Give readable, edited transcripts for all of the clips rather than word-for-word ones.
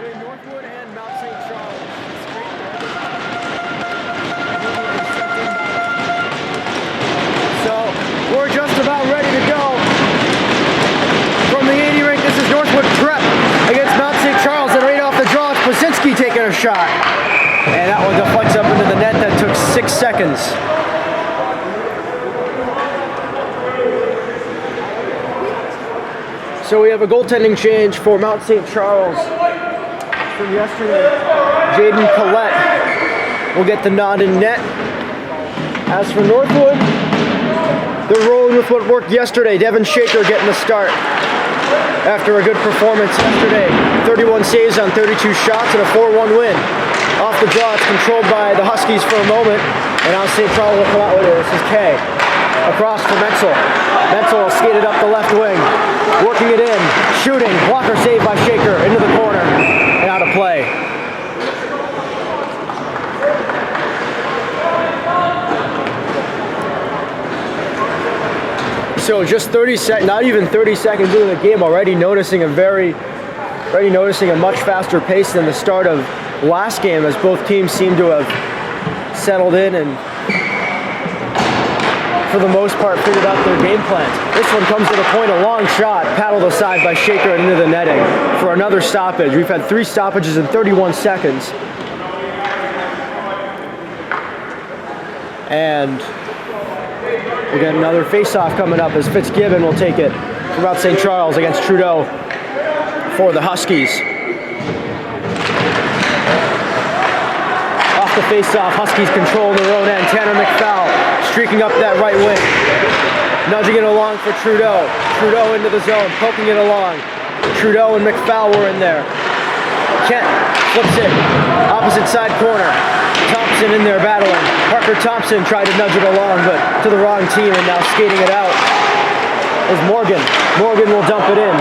between Northwood and Mount St. Charles. So we're just about ready to go. From the 80 rink, this is Northwood prep against Mount St. Charles, and right off the draw, it's Plasinski taking a shot. And that one deflects up into the net. That took 6 seconds. So we have a goaltending change for Mount St. Charles from yesterday. Jaden Collette will get the nod in net. As for Northwood, they're rolling with what worked yesterday. Devin Shaker getting the start after a good performance yesterday. 31 saves on 32 shots and a 4-1 win. Off the draw, it's controlled by the Huskies for a moment, and now St. Charles will come out with it. This is Kay. Across for Menzel. Menzel skated up the left wing, working it in, shooting, blocker saved by Shaker, into the corner, and out of play. So just 30 seconds, not even 30 seconds into the game, already noticing a much faster pace than the start of last game, as both teams seem to have settled in and for the most part figured out their game plans. This one comes to the point, a long shot, paddled aside by Shaker and into the netting for another stoppage. We've had 3 stoppages in 31 seconds. And we got another face-off coming up as Fitzgibbon will take it from Mount St. Charles against Trudeau for the Huskies. Off the face-off, Huskies control their own end. Tanner McFowle streaking up that right wing. Nudging it along for Trudeau. Trudeau into the zone, poking it along. Trudeau and McFowle were in there. Kent flips it, opposite side corner. Thompson in there battling. Parker Thompson tried to nudge it along, but to the wrong team, and now skating it out is Morgan. Morgan will dump it in.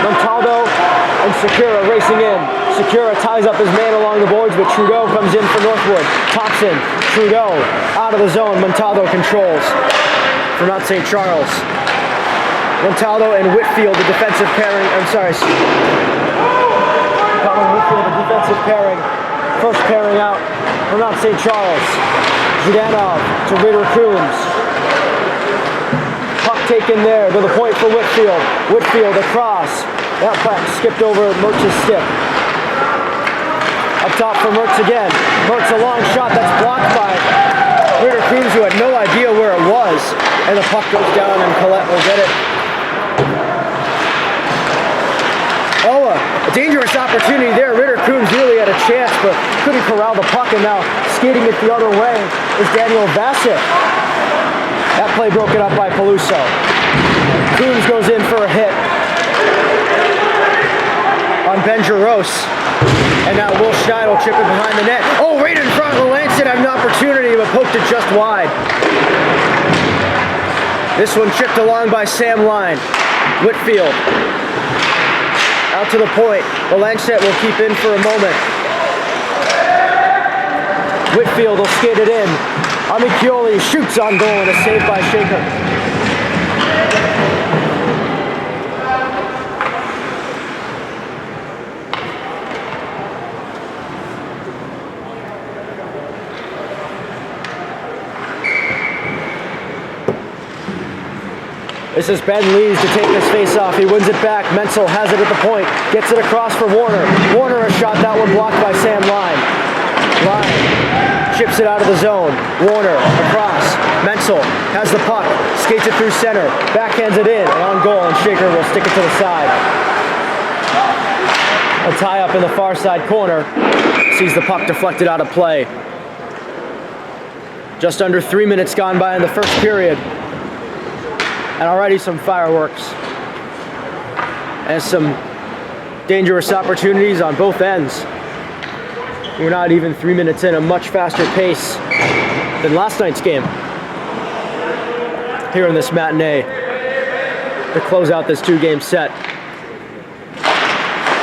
Montaldo and Secura racing in. Secura ties up his man along the boards, but Trudeau comes in for Northwood. Thompson, Trudeau, out of the zone. Montaldo controls for Mount St. Charles. Montaldo and Whitfield, the defensive pairing. Colin Whitfield, the defensive pairing. First pairing out for Mount St. Charles. Zhdanov to Ritter Coombs. Puck taken there to the point for Whitfield. Whitfield across. That puck skipped over Mertz's stick. Up top for Mertz again. Mertz a long shot that's blocked by Ritter Coombs, who had no idea where it was. And the puck goes down and Collette will get it. Oh, a dangerous opportunity there. Ritter Coombs really had a chance, but couldn't corral the puck, and now skating it the other way is Daniel Bassett. That play broken up by Peluso. Coombs goes in for a hit on Ben Jaros. And now Will Schneid will chip it behind the net. Oh, right in front. Lancet had an opportunity, but poked it just wide. This one chipped along by Sam Line. Whitfield out to the point. The Lancet will keep in for a moment. Whitfield will skate it in. Amichioli shoots on goal, and a save by Shaker. This is Ben Lees to take this face-off. He wins it back. Menzel has it at the point. Gets it across for Warner. Warner a shot. That one blocked by Sam Line. Line chips it out of the zone. Warner across. Menzel has the puck. Skates it through center. Backhands it in. And on goal, and Shaker will stick it to the side. A tie-up in the far side corner. Sees the puck deflected out of play. Just under 3 minutes gone by in the first period. And already some fireworks and some dangerous opportunities on both ends. We're not even 3 minutes in, a much faster pace than last night's game here in this matinee to close out this 2-game set.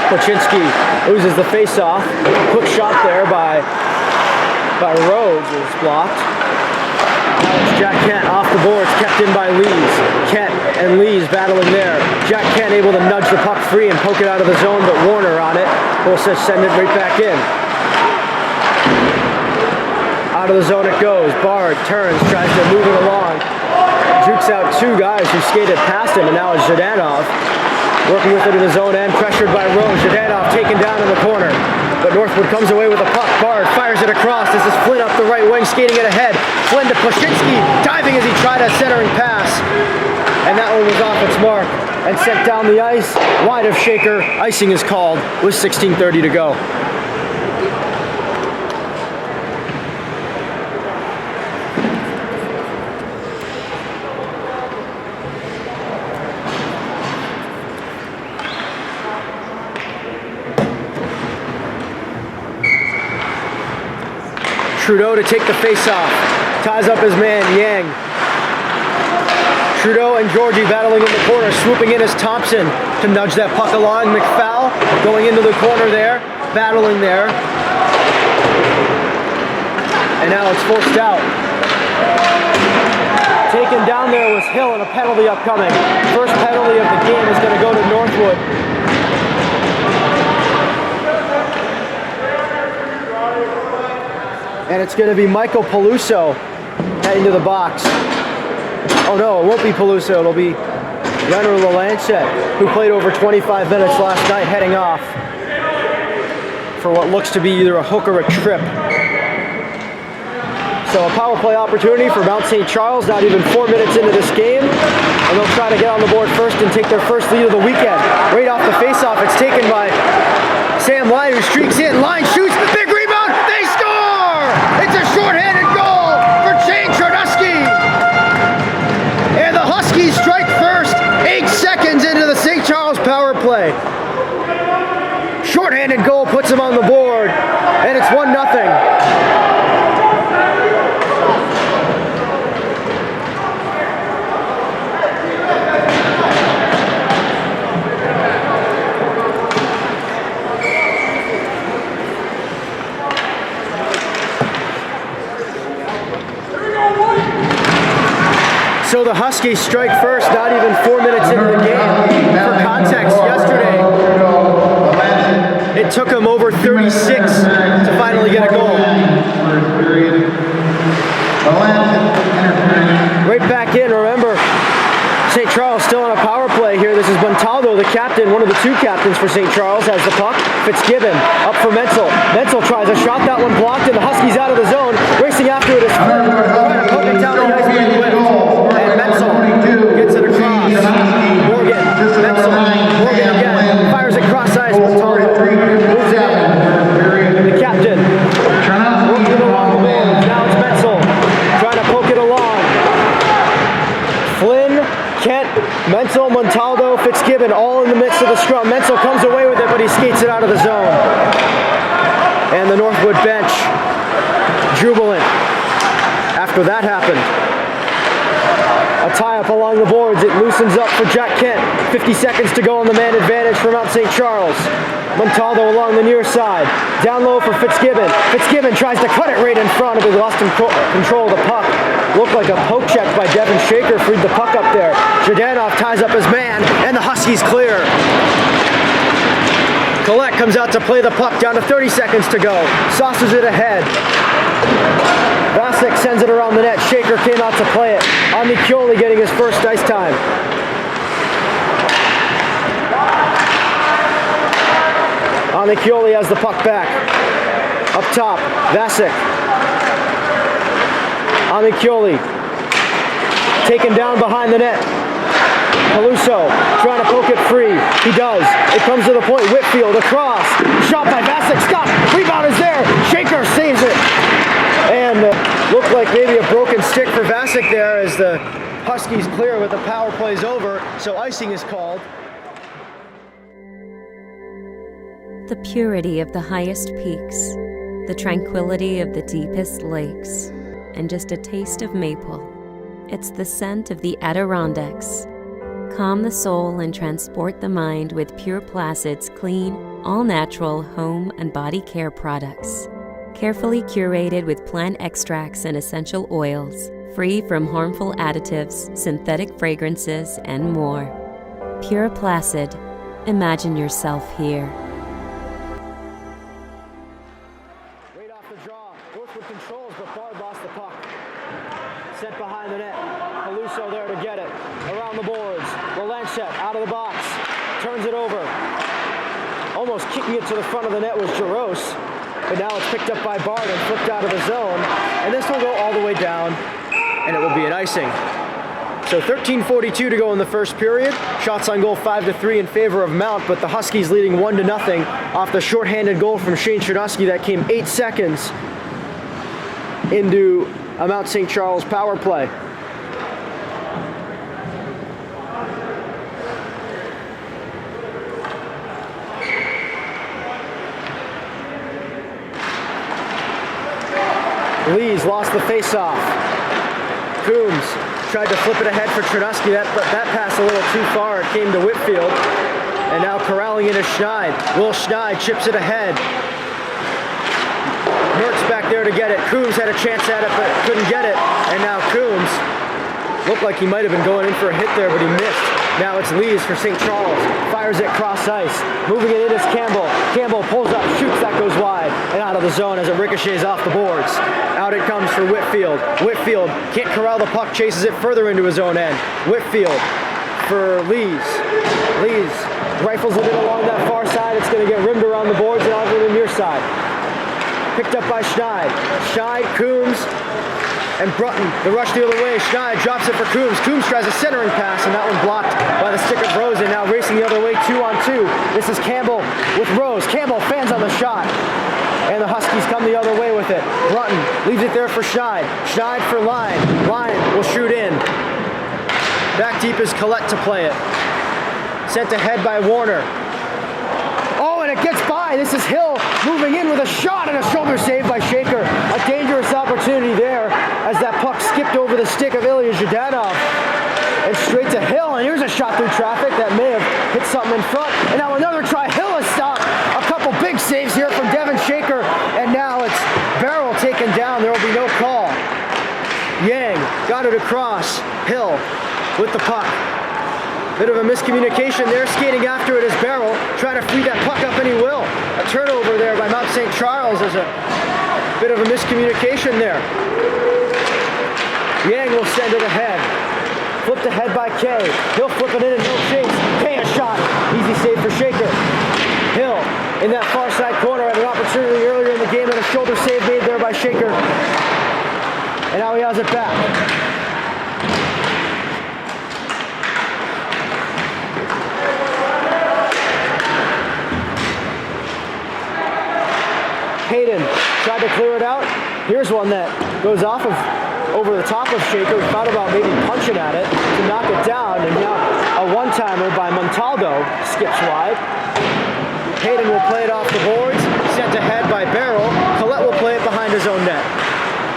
Pochinski loses the face-off. Quick shot there by Rhodes is blocked. Now It's Jack Kent off the boards, kept in by Lees. Kent and Lees battling there. Jack Kent able to nudge the puck free and poke it out of the zone, but Warner on it will send it right back in. Out of the zone it goes. Bard turns, tries to move it along. Jukes out two guys who skated past him, and now it's Zhdanov working with it in his own end, pressured by Rose. Zhdanov taken down in the corner, but Northwood comes away with a puck. Bard fires it across. This is Flynn up the right wing, skating it ahead. Flynn to Plashinski, diving as he tried a centering pass, and that one was off its mark and sent down the ice, wide of Shaker. Icing is called with 16:30 to go. Trudeau to take the face-off. Ties up his man, Yang. Trudeau and Georgie battling in the corner. Swooping in is Thompson to nudge that puck along. McFall going into the corner there. Battling there. And now it's forced out. Taken down there was Hill, and a penalty upcoming. First penalty of the game is going to go to Northwood. And it's going to be Michael Peluso heading to the box. Oh no, it won't be Peluso. It'll be Renner Lalanchette, who played over 25 minutes last night, heading off for what looks to be either a hook or a trip. So a power play opportunity for Mount St. Charles, not even 4 minutes into this game. And they'll try to get on the board first and take their first lead of the weekend. Right off the faceoff, it's taken by Sam Lyon, who streaks in. Lyon shoots, big rebound, they score! It's a shorthanded goal for Shane Chardusky. And the Huskies strike first, 8 seconds into the St. Charles power play. Shorthanded goal puts him on the board, and it's 1-0. So the Huskies strike first, not even 4 minutes into the game. For context, yesterday, it took them over 36 to finally get a goal. Right back in, remember, St. Charles still on a power play here. This is Montaldo, the captain, one of the two captains for St. Charles, has the puck. Fitzgibbon up for Menzel. Menzel tries a shot, that one blocked, and the Huskies out of the zone. Racing after it is Flynn, trying to poke it down the ice with the whip. And Menzel gets it across. Morgan, Menzel, Morgan again, fires it cross ice. Montaldo moves out. The captain working along the board. Now it's Menzel trying to poke it along. Flynn, Kent, Menzel, Montaldo, Fitzgibbon, all in the midst of the scrum. Menzel comes away with it, but he skates it out of the zone. And the Northwood bench, jubilant after that happened. A tie-up along the boards. It loosens up for Jack Kent. 50 seconds to go on the man advantage for Mount St. Charles. Montaldo along the near side. Down low for Fitzgibbon. Fitzgibbon tries to cut it right in front of it. Lost control of the puck. Looked like a poke check by Devin Shaker. Freed the puck up there. Zhdanov ties up his man, and the Huskies clear. Collette comes out to play the puck. Down to 30 seconds to go. Saucers it ahead. Vasek sends it around the net. Shaker came out to play it. Amikioli getting his first ice time. Amikioli has the puck back. Up top, Vasek. Amikioli taken down behind the net. Peluso trying to poke it free. He does. It comes to the point. Whitfield across. Shot by Vasek. Stop. Rebound is there. Shaker saves it. And looked like maybe a broken stick for Vasek there as the Huskies clear with the power plays over. So icing is called. The purity of the highest peaks, the tranquility of the deepest lakes, and just a taste of maple. It's the scent of the Adirondacks. Calm the soul and transport the mind with Pure Placid's clean, all-natural home and body care products. Carefully curated with plant extracts and essential oils, free from harmful additives, synthetic fragrances, and more. Pure Placid. Imagine yourself here. Right off the draw, Northwood controls, but Bard lost the puck. Sent behind the net. Peluso there to get it. Around the boards. Lanchet out of the box. Turns it over. Almost kicking it to the front of the net was Jaros. But now it's picked up by Bard and flipped out of the zone. And this will go all the way down, and it will be an icing. So 13:42 to go in the first period. Shots on goal 5-3 in favor of Mount, but the Huskies leading 1-0 off the shorthanded goal from Shane Chernuski that came 8 seconds into a Mount St. Charles power play. Lees lost the face-off. Coombs tried to flip it ahead for Chernuski. That pass a little too far. It came to Whitfield. And now corralling into Schneid. Will Schneid chips it ahead. Merck's back there to get it. Coombs had a chance at it, but couldn't get it. And now Coombs looked like he might have been going in for a hit there, but he missed. Now it's Lees for St. Charles. Fires it cross ice. Moving it in is Campbell. Campbell pulls up, shoots, that goes wide. And out of the zone as it ricochets off the boards. Out it comes for Whitfield. Whitfield can't corral the puck, chases it further into his own end. Whitfield for Lees. Lees rifles it in along that far side. It's going to get rimmed around the boards and over the near side. Picked up by Schneid. Schneid, Coombs, and Brutton. The rush the other way. Schneid drops it for Coombs. Coombs tries a centering pass, and that one blocked by the stick of Rosen. Now racing the other way, 2-on-2. This is Campbell with Rose. Campbell fans on the shot. And the Huskies come the other way with it. Brutton leaves it there for Schneid. Schneid for Line. Line will shoot in. Back deep is Collette to play it. Sent ahead by Warner. Oh, and it gets by. This is Hill moving in with a shot and a shoulder save by Shaker. A dangerous opportunity there as that puck skipped over the stick of Ilya Zhdanov. And straight to Hill, and here's a shot through traffic that may have hit something in front. And now another try. Hill has stopped. A couple big saves here from Devin Shaker. And now it's Barrel taken down. There will be no call. Yang got it across. Hill with the puck. Bit of a miscommunication there. Skating after it is Barrel. Trying to free that puck up, and he will. A turnover there by Mount St. Charles. There's a bit of a miscommunication there. Yang will send it ahead. Flipped ahead by Kay. He'll flip it in and he'll chase. Kay a shot. Easy save for Shaker. Hill in that far side corner had an opportunity earlier in the game and a shoulder save made there by Shaker. And now he has it back. Hayden tried to clear it out. Here's one that goes off of over the top of Shaker. He thought about maybe punching at it to knock it down, and now a one-timer by Montaldo skips wide. Hayden will play it off the boards, sent ahead by Barrel. Collette will play it behind his own net.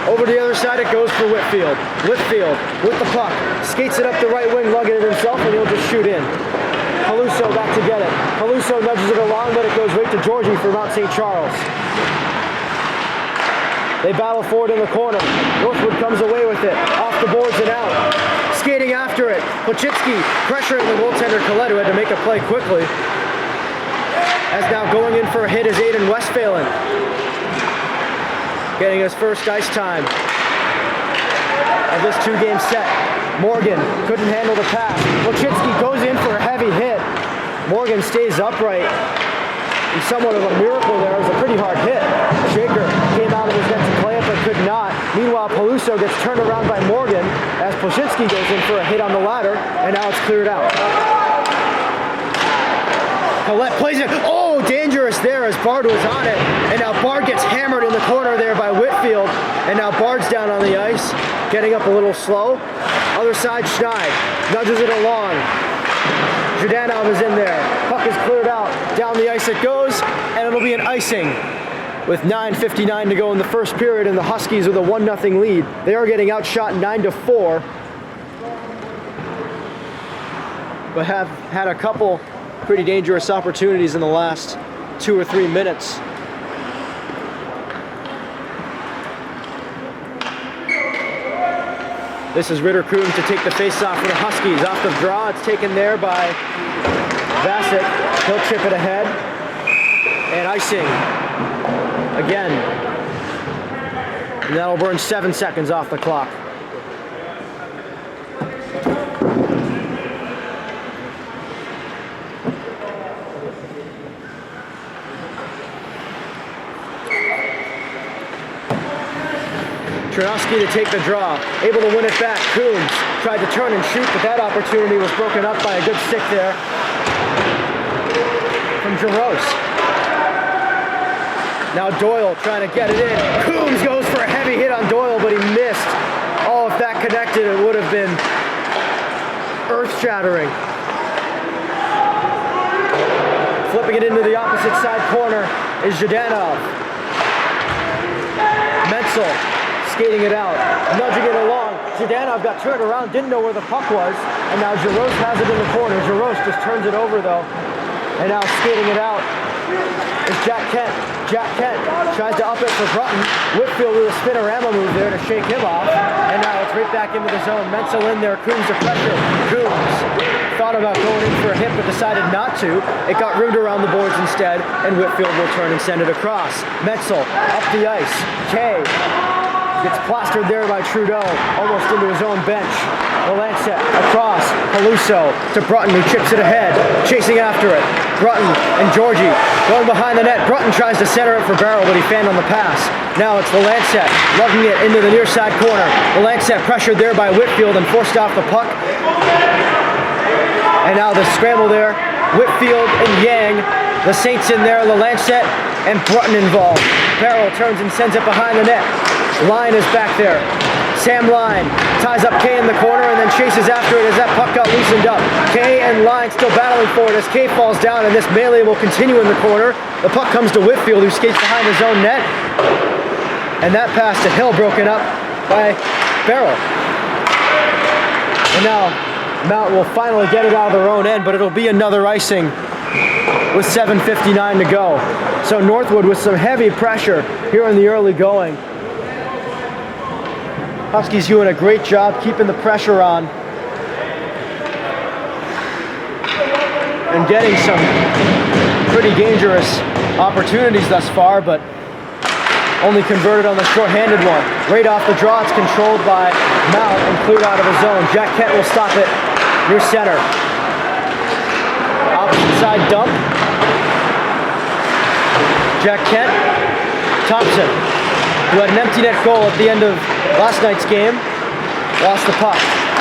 Over to the other side it goes for Whitfield. Whitfield with the puck, skates it up the right wing, lugging it himself, and he'll just shoot in. Peluso back to get it. Peluso nudges it along, but it goes right to Georgie for Mount St. Charles. They battle forward in the corner. Northwood comes away with it. Off the boards and out. Skating after it. Pochitsky pressuring the goaltender Collette, who had to make a play quickly. As now going in for a hit is Aiden Westphalen. Getting his first ice time of this two-game set. Morgan couldn't handle the pass. Pochitsky goes in for a heavy hit. Morgan stays upright. And somewhat of a miracle there. It was a pretty hard hit. Shaker came out of his net to play it, but could not. Meanwhile, Peluso gets turned around by Morgan as Plashinski goes in for a hit on the ladder, and now it's cleared out. Collette plays it. Oh, dangerous there as Bard was on it. And now Bard gets hammered in the corner there by Whitfield. And now Bard's down on the ice, getting up a little slow. Other side, Schneid nudges it along. Zhdanov is in there. Puck is cleared out. Down the ice it goes, and it'll be an icing with 9:59 to go in the first period, and the Huskies with a 1-0 lead. They are getting outshot 9-4, but have had a couple pretty dangerous opportunities in the last 2 or 3 minutes. This is Ritter Coombs to take the face-off for the Huskies. Off the draw, it's taken there by Bassett. He'll chip it ahead. And icing. Again. And that'll burn 7 seconds off the clock. Chernovsky to take the draw, able to win it back. Coombs tried to turn and shoot, but that opportunity was broken up by a good stick there from Jaros. Now Doyle trying to get it in. Coombs goes for a heavy hit on Doyle, but he missed. Oh, if that connected, it would have been earth-shattering. Flipping it into the opposite side corner is Zhdanov. Menzel skating it out, nudging it along. Zhdanov got turned around, didn't know where the puck was, and now Jaros has it in the corner. Jaros just turns it over though, and now skating it out is Jack Kent. Jack Kent tries to up it for Brutton. Whitfield with a spinorama move there to shake him off, and now it's right back into the zone. Menzel in there, Coombs to pressure. Coombs thought about going in for a hit, but decided not to. It got rimmed around the boards instead, and Whitfield will turn and send it across. Menzel up the ice. Kay gets plastered there by Trudeau, almost into his own bench. The Lancet across, Peluso to Brutton, who chips it ahead, chasing after it. Brutton and Georgie going behind the net. Brutton tries to center it for Barrow, but he fanned on the pass. Now it's the Lancet lugging it into the near side corner. The Lancet pressured there by Whitfield and forced off the puck. And now the scramble there. Whitfield and Yang, the Saints in there, the Lancet and Brutton involved. Barrow turns and sends it behind the net. Line is back there. Sam Line ties up Kay in the corner and then chases after it as that puck got loosened up. Kay and Line still battling for it as Kay falls down, and this melee will continue in the corner. The puck comes to Whitfield, who skates behind his own net. And that pass to Hill broken up by Barrow. And now Mount will finally get it out of their own end, but it'll be another icing with 7:59 to go. So Northwood with some heavy pressure here in the early going. Huskies doing a great job keeping the pressure on and getting some pretty dangerous opportunities thus far, but only converted on the short-handed one. Right off the draw, it's controlled by Mount and cleared out of his zone. Jack Kent will stop it near center. Opposite side dump. Jack Kent, Thompson, who had an empty net goal at the end of last night's game, lost the puck.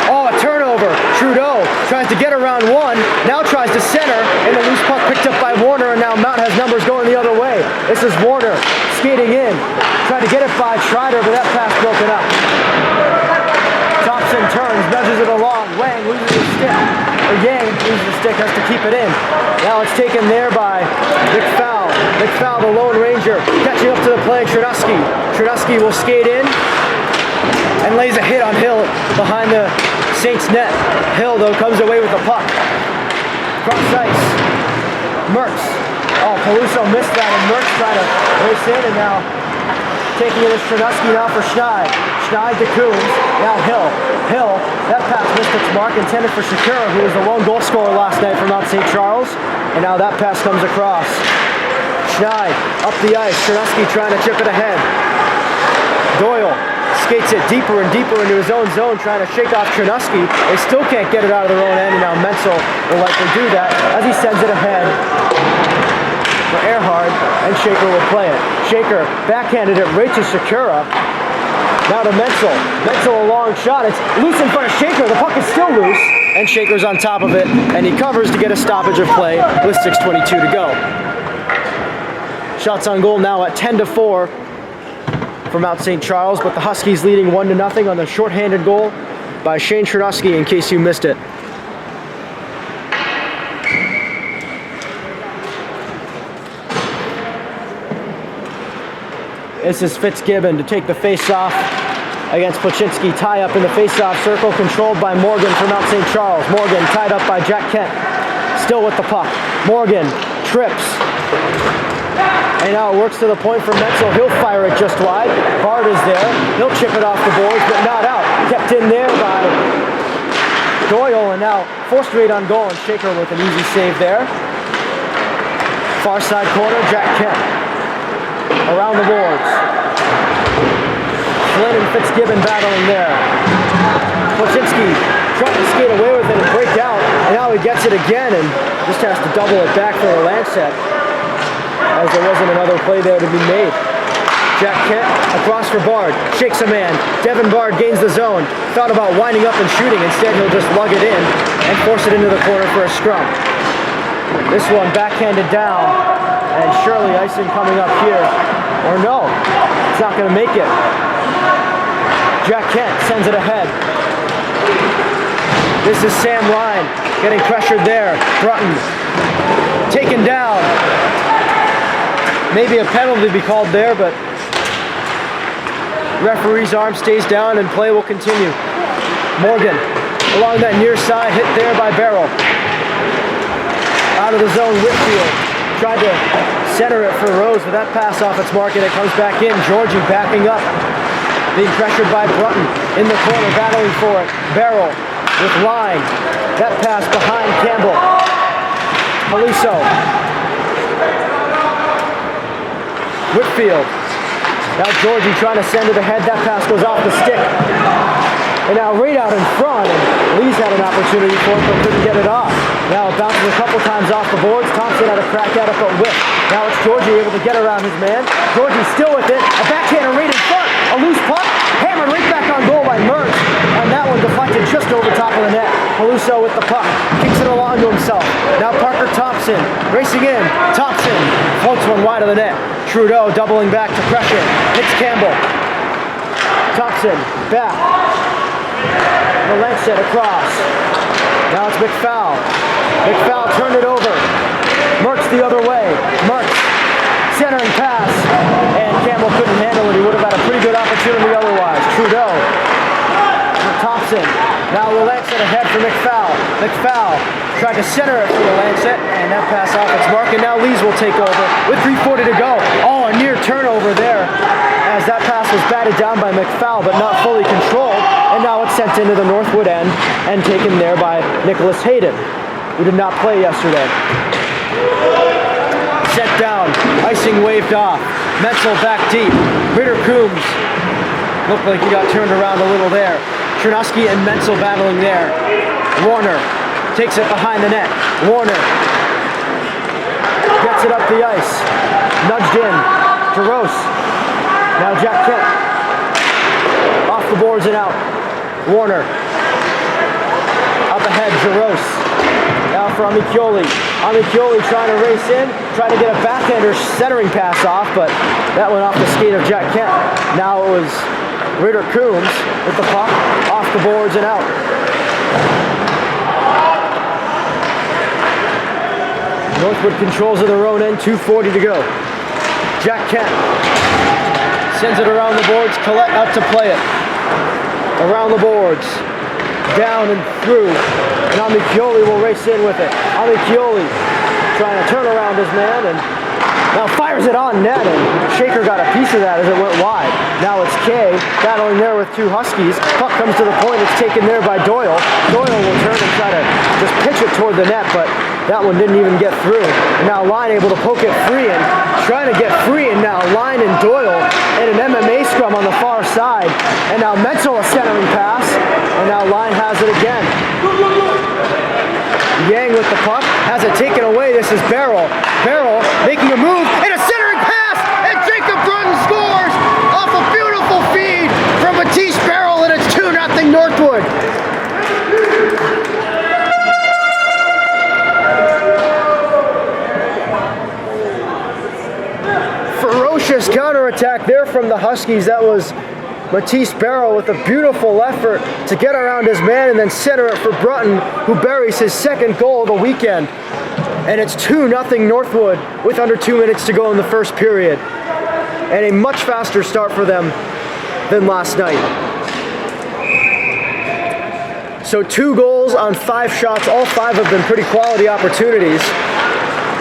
Oh, a turnover. Trudeau tries to get around one, now tries to center, and the loose puck picked up by Warner, and now Mount has numbers going the other way. This is Warner skating in, tried to get it by Schreider, but that pass broken up. Thompson turns, nudges it along. Wang loses his stick, or Yang loses his stick, has to keep it in. Now it's taken there by McFowle. McFowle, the Lone Ranger, catching up to the play. Chernovsky. Chernovsky will skate in and lays a hit on Hill behind the Saints net. Hill, though, comes away with the puck. Cross ice. Mertz. Oh, Peluso missed that, and Mertz trying to race in, and now taking it is Chernovsky now for Schneid. Schneid to Coombs. Now Hill. Hill, that pass missed its mark, intended for Shakira, who was the lone goal scorer last night for Mount St. Charles. And now that pass comes across. Schneid up the ice. Chernovsky trying to chip it ahead. Doyle skates it deeper and deeper into his own zone, trying to shake off Chernovsky. They still can't get it out of their own end, and now Menzel will likely do that as he sends it ahead for Earhart, and Shaker will play it. Shaker backhanded it right to Shakira. Now to Menzel. Menzel a long shot. It's loose in front of Shaker. The puck is still loose, and Shaker's on top of it, and he covers to get a stoppage of play with 6:22 to go. Shots on goal now at 10-4 for Mount St. Charles, but the Huskies leading 1-0 on the shorthanded goal by Shane Chernovsky, in case you missed it. This is Fitzgibbon to take the face-off against Plachinsky. Tie up in the face-off circle, controlled by Morgan for Mount St. Charles. Morgan tied up by Jack Kent, still with the puck. Morgan trips. And now it works to the point for Menzel. He'll fire it just wide. Bard is there. He'll chip it off the boards, but not out. Kept in there by Doyle, and now forced rate on goal, and Shaker with an easy save there. Far side corner, Jack Kent. Around the boards. Flynn and Fitzgibbon battling there. Placzynski trying to skate away with it and break out, and now he gets it again and just has to double it back for a Lancet, as there wasn't another play there to be made. Jack Kent across for Bard, shakes a man. Devin Bard gains the zone. Thought about winding up and shooting. Instead, he'll just lug it in and force it into the corner for a scrum. This one backhanded down, and Shirley icing coming up here. Or no, it's not going to make it. Jack Kent sends it ahead. This is Sam Ryan getting pressured there. Brutton taken down. Maybe a penalty to be called there, but referee's arm stays down and play will continue. Morgan along that near side, hit there by Barrow. Out of the zone, Whitfield tried to center it for Rose, but that pass off its mark and it comes back in. Georgie backing up, being pressured by Brutton in the corner, battling for it. Barrow with line. That pass behind Campbell. Paliso. Whitfield. Now Georgie trying to send it ahead. That pass goes off the stick. And now right out in front, and Lee's had an opportunity for it, but couldn't get it off. Now it bounces a couple times off the boards. Thompson had a crack at it, but whip. Now it's Georgie able to get around his man. Georgie still with it. A backhander right in front. A loose puck. Hammered right back on goal by Mertz. And that one deflected just over top of the net. Paluso with the puck. Kicks it along to himself. Now Parker Thompson racing in. Thompson floats one wide of the net. Trudeau doubling back to pressure. Hits Campbell. Thompson back. The Lancet across. Now it's McFowle. McFowle turned it over. Mertz the other way. Mertz centering pass. And Campbell couldn't handle it. He would have had a pretty good opportunity otherwise. Trudeau. For Thompson. Now the Lancet ahead for McFowle. McFowle tried to center it for the Lancet, and that pass off its mark, and now Lees will take over with 3:40 to go. Oh, a near turnover there, as that pass was batted down by McFowle, but not fully controlled, and now it's sent into the Northwood end and taken there by Nicholas Hayden, who did not play yesterday. Set down, icing waved off. Menzel back deep. Ritter Coombs looked like he got turned around a little there. Chernosky and Menzel battling there. Warner takes it behind the net. Warner gets it up the ice. Nudged in. Jaros. Now Jack Kent. Off the boards and out. Warner. Up ahead, Jaros. Now for Amichioli. Amichioli trying to race in. Trying to get a backhander centering pass off, but that went off the skate of Jack Kent. Now it was Ritter Coombs with the puck. Off the boards and out. Northwood controls of their own end, 2:40 to go. Jack Kent sends it around the boards, Collette up to play it. Around the boards, down and through, and Amichioli will race in with it. Amichioli trying to turn around his man, and now fires it on net, and Shaker got a piece of that as it went wide. Now it's Kay battling there with two Huskies. Puck comes to the point, it's taken there by Doyle. Doyle will turn and try to just pitch it toward the net, but that one didn't even get through. And now Line able to poke it free, and trying to get free, and now Line and Doyle in an MMA scrum on the far side. And now Menzel a centering pass, and now Line has it again. Yang with the puck, has it taken away. This is Barrow. Barrow making a move, and a centering pass, and Jacob Brunton scores off a beautiful feed from Matisse Barrow, and it's 2-0 Northwood. Ferocious counterattack there from the Huskies. That was Matisse Barrow with a beautiful effort to get around his man and then center it for Brunton, who buries his second goal of the weekend. And it's 2-0 Northwood with under 2 minutes to go in the first period. And a much faster start for them than last night. So 2 goals on 5 shots. All 5 have been pretty quality opportunities.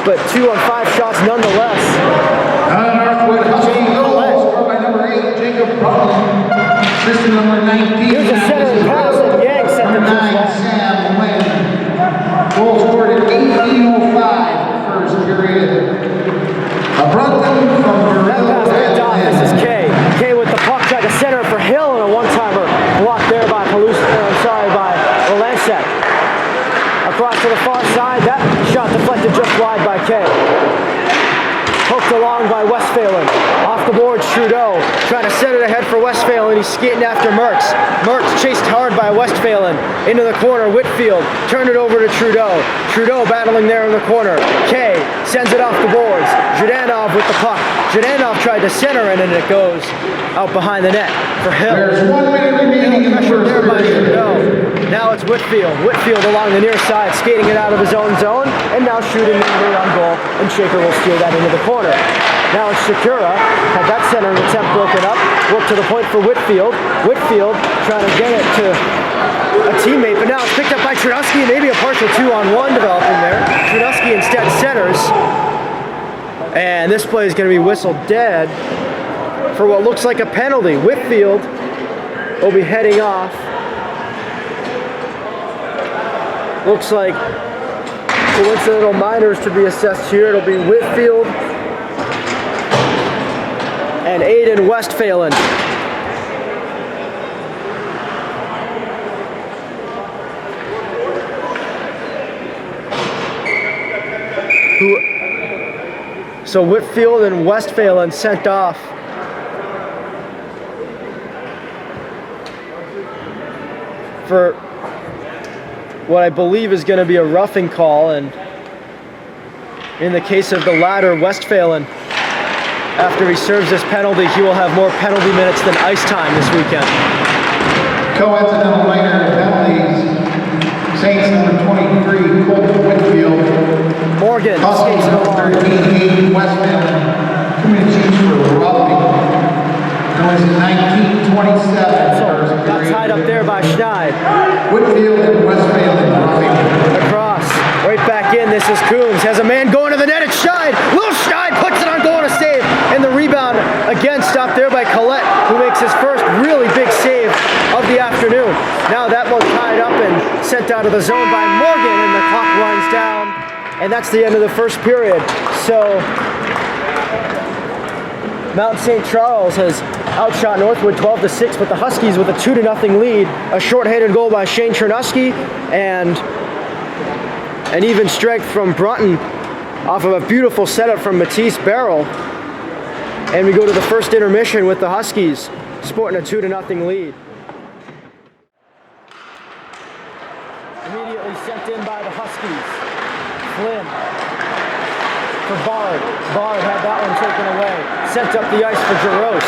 but 2 on 5 shots nonetheless. Northwood School, scored by number 8, Jacob Brumlin. Assistant number 19. Here's a center pass, and Yang sent it to 9, Sam Lynn. Goal scored at 18:05 first period. Brunton from That pass picked off. This is Kay. Kay with the puck, tried to center it for Hill, and a one-timer blocked there by by Valancek. Across to the far side, that shot deflected just wide by Kay. Poked along by Westphalen. Off the boards, Trudeau trying to set it ahead for Westphalen. He's skating after Merckx. Merckx chased hard by Westphalen. Into the corner, Whitfield turned it over to Trudeau. Trudeau battling there in the corner. Kay sends it off the boards. Zhdanov with the puck. Zhdanov tried to center it, and it goes out behind the net for Hill. There's 1 minute remaining in the first period. Now it's Whitfield. Whitfield along the near side, skating it out of his own zone, and now shooting it on goal, and Shaker will steer that into the corner. Now it's Shakura, had that centering attempt broken up, worked to the point for Whitfield. Whitfield trying to get it to a teammate, but now it's picked up by Trinowski, and maybe a partial 2-on-1 developing there. Trinowski instead centers, and this play is going to be whistled dead for what looks like a penalty. Whitfield will be heading off. Looks like coincidental minors to be assessed here. It'll be Whitfield and Aiden Westphalen. So Whitfield and Westphalen sent off. For what I believe is going to be a roughing call, and in the case of the latter, Westphalen, after he serves this penalty, he will have more penalty minutes than ice time this weekend. Coincidental minor penalties. Saints number 23, Cole Whitfield. Morgan Huskies skates it number along. 13, Westphalen. Communities for roughing. Noise 19:27. So got tied up there by Schneid. Whitfield and Westphalen roughing. Across, right back in. This is Coombs. Has a man going to the net. It's Schneid. Will Schneid puts it on goal to save. And the rebound again stopped there by Collette, who makes his first really big save of the afternoon. Now that one tied up and sent out of the zone by Morgan, and the clock winds down. And that's the end of the first period. So Mount St. Charles has outshot Northwood 12-6, but the Huskies with a 2-0 lead. A short-handed goal by Shane Chernosky, and an even strength from Brunton off of a beautiful setup from Matisse Barrel. And we go to the first intermission with the Huskies sporting a 2-0 lead. Immediately sent in by the Huskies. Flynn for Bard. Bard had that one taken away. Sent up the ice for Jaros.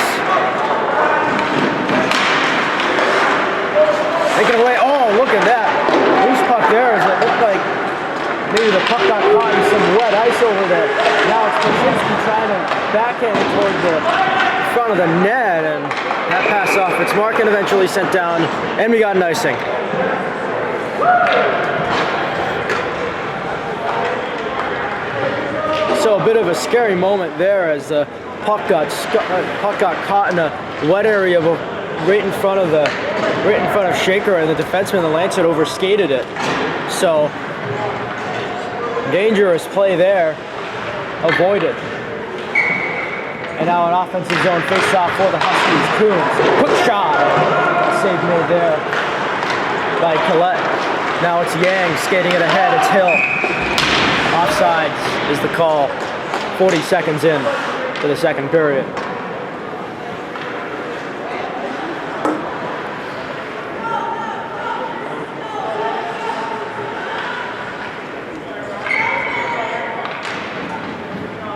Taken away. Oh, look at that. Loose puck there as it looked like maybe the puck got caught in some wet ice over there. Now it's Kaczynski trying to backhand it toward the front of the net, and that pass off its mark and eventually sent down, and we got an icing. So a bit of a scary moment there as the puck got caught in a wet area right in front of Shaker, and the defenseman, the Lancet, overskated it. So dangerous play there, avoided. And now an offensive zone face-off for the Huskies. Coombs, quick shot, save made there by Collette. Now it's Yang skating it ahead. It's Hill. Offsides is the call. 40 seconds in to the second period.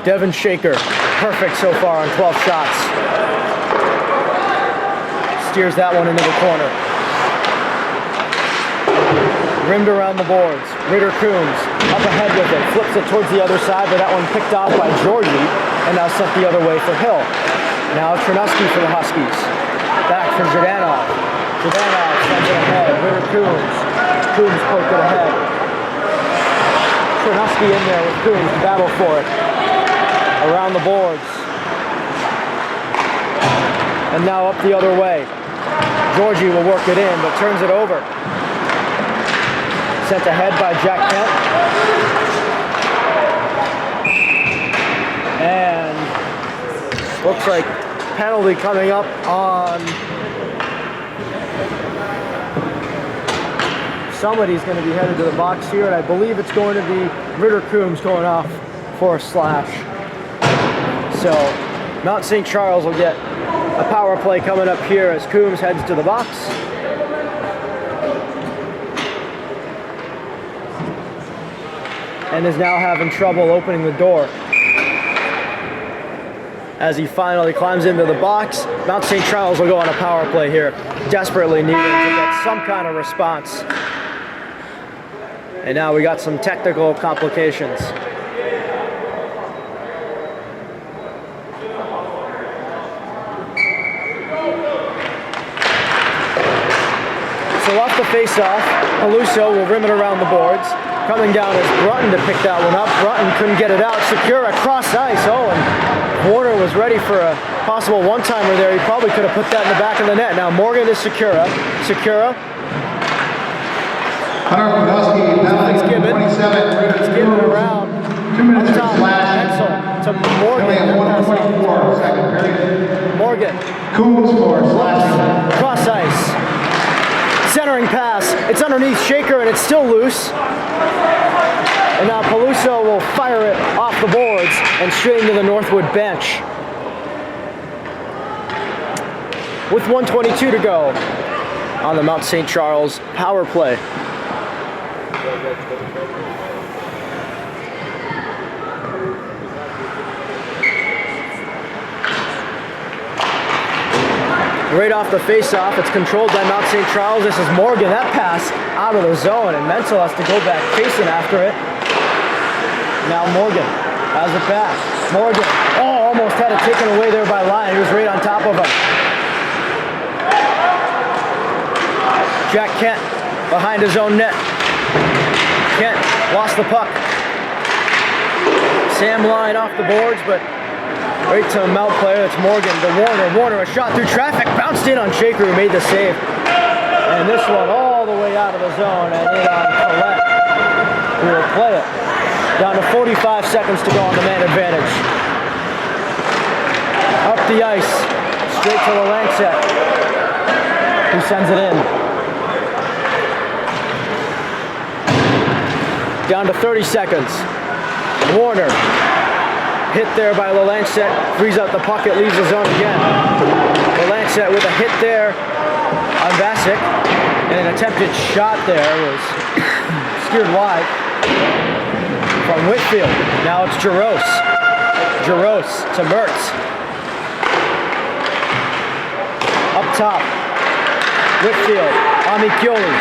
Devin Shaker, perfect so far on 12 shots. Steers that one into the corner. Rimmed around the boards. Ritter Coombs up ahead with it. Flips it towards the other side, but that one picked off by Georgie and now sent the other way for Hill. Now Chernosky for the Huskies. Back for Zhdanov. Zhdanov sends it ahead. Ritter Coombs. Coombs poked it ahead. Chernuski in there with Coombs to battle for it. Around the boards. And now up the other way. Georgie will work it in, but turns it over. Sent ahead by Jack Kent. And looks like penalty coming up on somebody's going to be headed to the box here, and I believe it's going to be Ritter Coombs going off for a slash. So Mount St. Charles will get a power play coming up here as Coombs heads to the box. And is now having trouble opening the door. As he finally climbs into the box, Mount St. Charles will go on a power play here, desperately needing to get some kind of response. And now we got some technical complications. So off the face-off, Peluso will rim it around the boards. Coming down is Brunton to pick that one up. Brunton couldn't get it out. Secura cross ice. Oh, and Warner was ready for a possible one-timer there. He probably could have put that in the back of the net. Now Morgan is Secura. Secura. Fitzgibbon. Fitzgibbon around. 2 minutes Up top, Edsel to Morgan. Morgan. Coombs for slash. Cross ice. Centering pass. It's underneath Shaker and it's still loose. And now Peluso will fire it off the boards and straight into the Northwood bench. With 1:22 to go on the Mount St. Charles power play. Right off the face-off, it's controlled by Mount St. Charles. This is Morgan. That pass out of the zone, and Menzel has to go back chasing after it. Now Morgan has it back. Morgan, oh, almost had it taken away there by Lyon. He was right on top of him. Jack Kent behind his own net. Kent lost the puck. Sam Lyon off the boards, but right to the Mount player, it's Morgan to Warner. Warner, a shot through traffic, bounced in on Shaker, who made the save. And this one all the way out of the zone and in on Collette, who will play it. Down to 45 seconds to go on the man advantage. Up the ice, straight to Lancet, who sends it in. Down to 30 seconds. Warner. Hit there by Lancet, frees out the puck, it leaves the zone again. Lancet with a hit there on Vasic, and an attempted shot there was steered wide from Whitfield. Now it's Jaros. Jaros to Mertz. Up top, Whitfield, Amicioli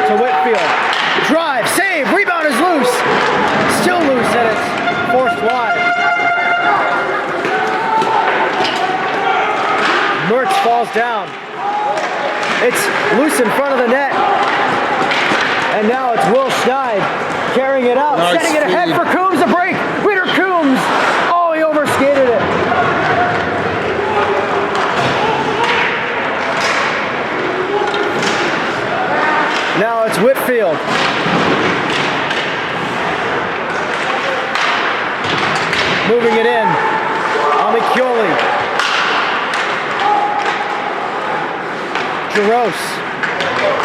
to Whitfield. Drive, save, rebound is loose. Still loose, and it's forced wide. Mertz falls down. It's loose in front of the net. And now it's Will Schneid carrying it out, Nice setting it ahead speed. for Coombs to break. Ritter Coombs. Oh, he overskated it. Now it's Whitfield. Moving it in. Amicioli. Jaros.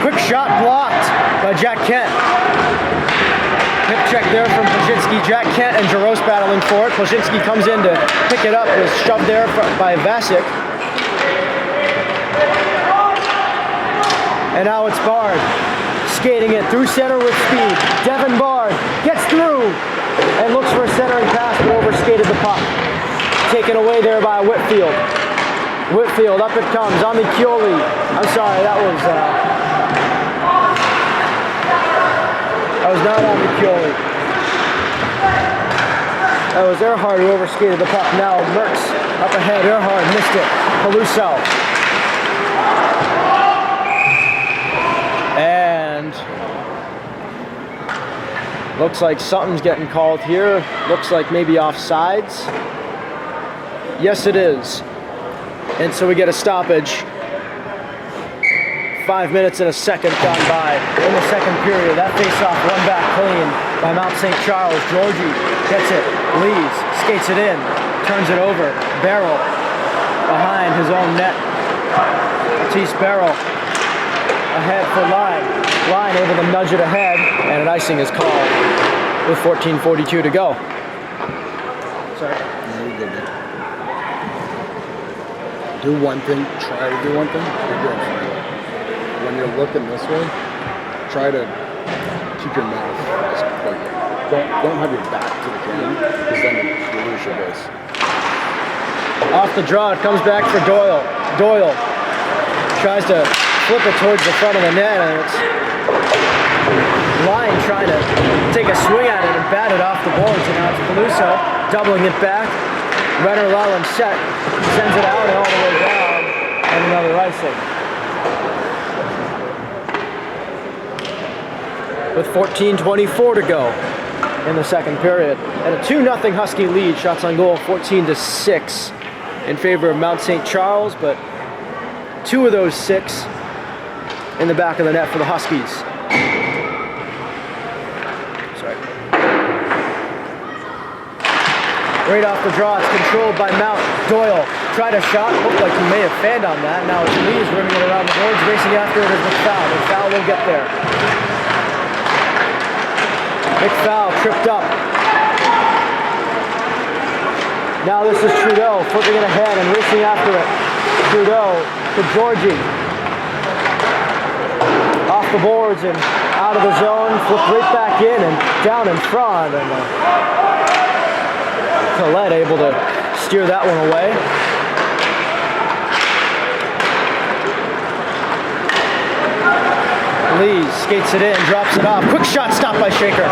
Quick shot blocked by Jack Kent. Hip check there from Plaszinski. Jack Kent and Jaros battling for it. Plaszinski comes in to pick it up. It was shoved there by Vasic. And now it's Bard. Skating it through center with speed. Devin Bard gets through and looks for a centering pass, but overskated the puck. Taken away there by Whitfield. Whitfield, up it comes. Amicioli. I'm sorry, that was not Amicioli. That was Earhart who overskated the puck. Now Mertz up ahead. Earhart missed it. Peluso. And looks like something's getting called here. Looks like maybe offsides. Yes, it is. And so we get a stoppage. 5 minutes and a second gone by in the second period. That face-off run back clean by Mount St. Charles. Georgie gets it, leads, skates it in, turns it over. Barrel behind his own net. Matisse Barrel ahead for Line. Line able to nudge it ahead, and an icing is called with 14:42 to go. Sorry. No, you're good, man. Do one thing, try to do one thing, you're doing fine. When you're looking this way, try to keep your mouth as quiet. Don't have your back to the camera, because then you lose your voice. Off the draw, it comes back for Doyle. Doyle tries to flip it towards the front of the net, and it's Line trying to take a swing at it and bat it off the boards, and now it's Peluso doubling it back. Renner Lellen set, sends it out and all the way down, and another icing. With 14:24 to go in the second period. And a 2-0 Husky lead, shots on goal 14-6 in favor of Mount St. Charles, but 2 of those 6 in the back of the net for the Huskies. Sorry. Right off the draw, it's controlled by Mount. Doyle tried a shot, looked like he may have fanned on that. Now it's Lee's rimming it around the boards, racing after it is McFowl. McFowl will get there. McFowl tripped up. Now this is Trudeau flipping it ahead and racing after it. Trudeau to Georgie. Off the boards and out of the zone. Flipped right back in and down in front. And Collette able to steer that one away. Lees skates it in, drops it off. Quick shot stopped by Shaker.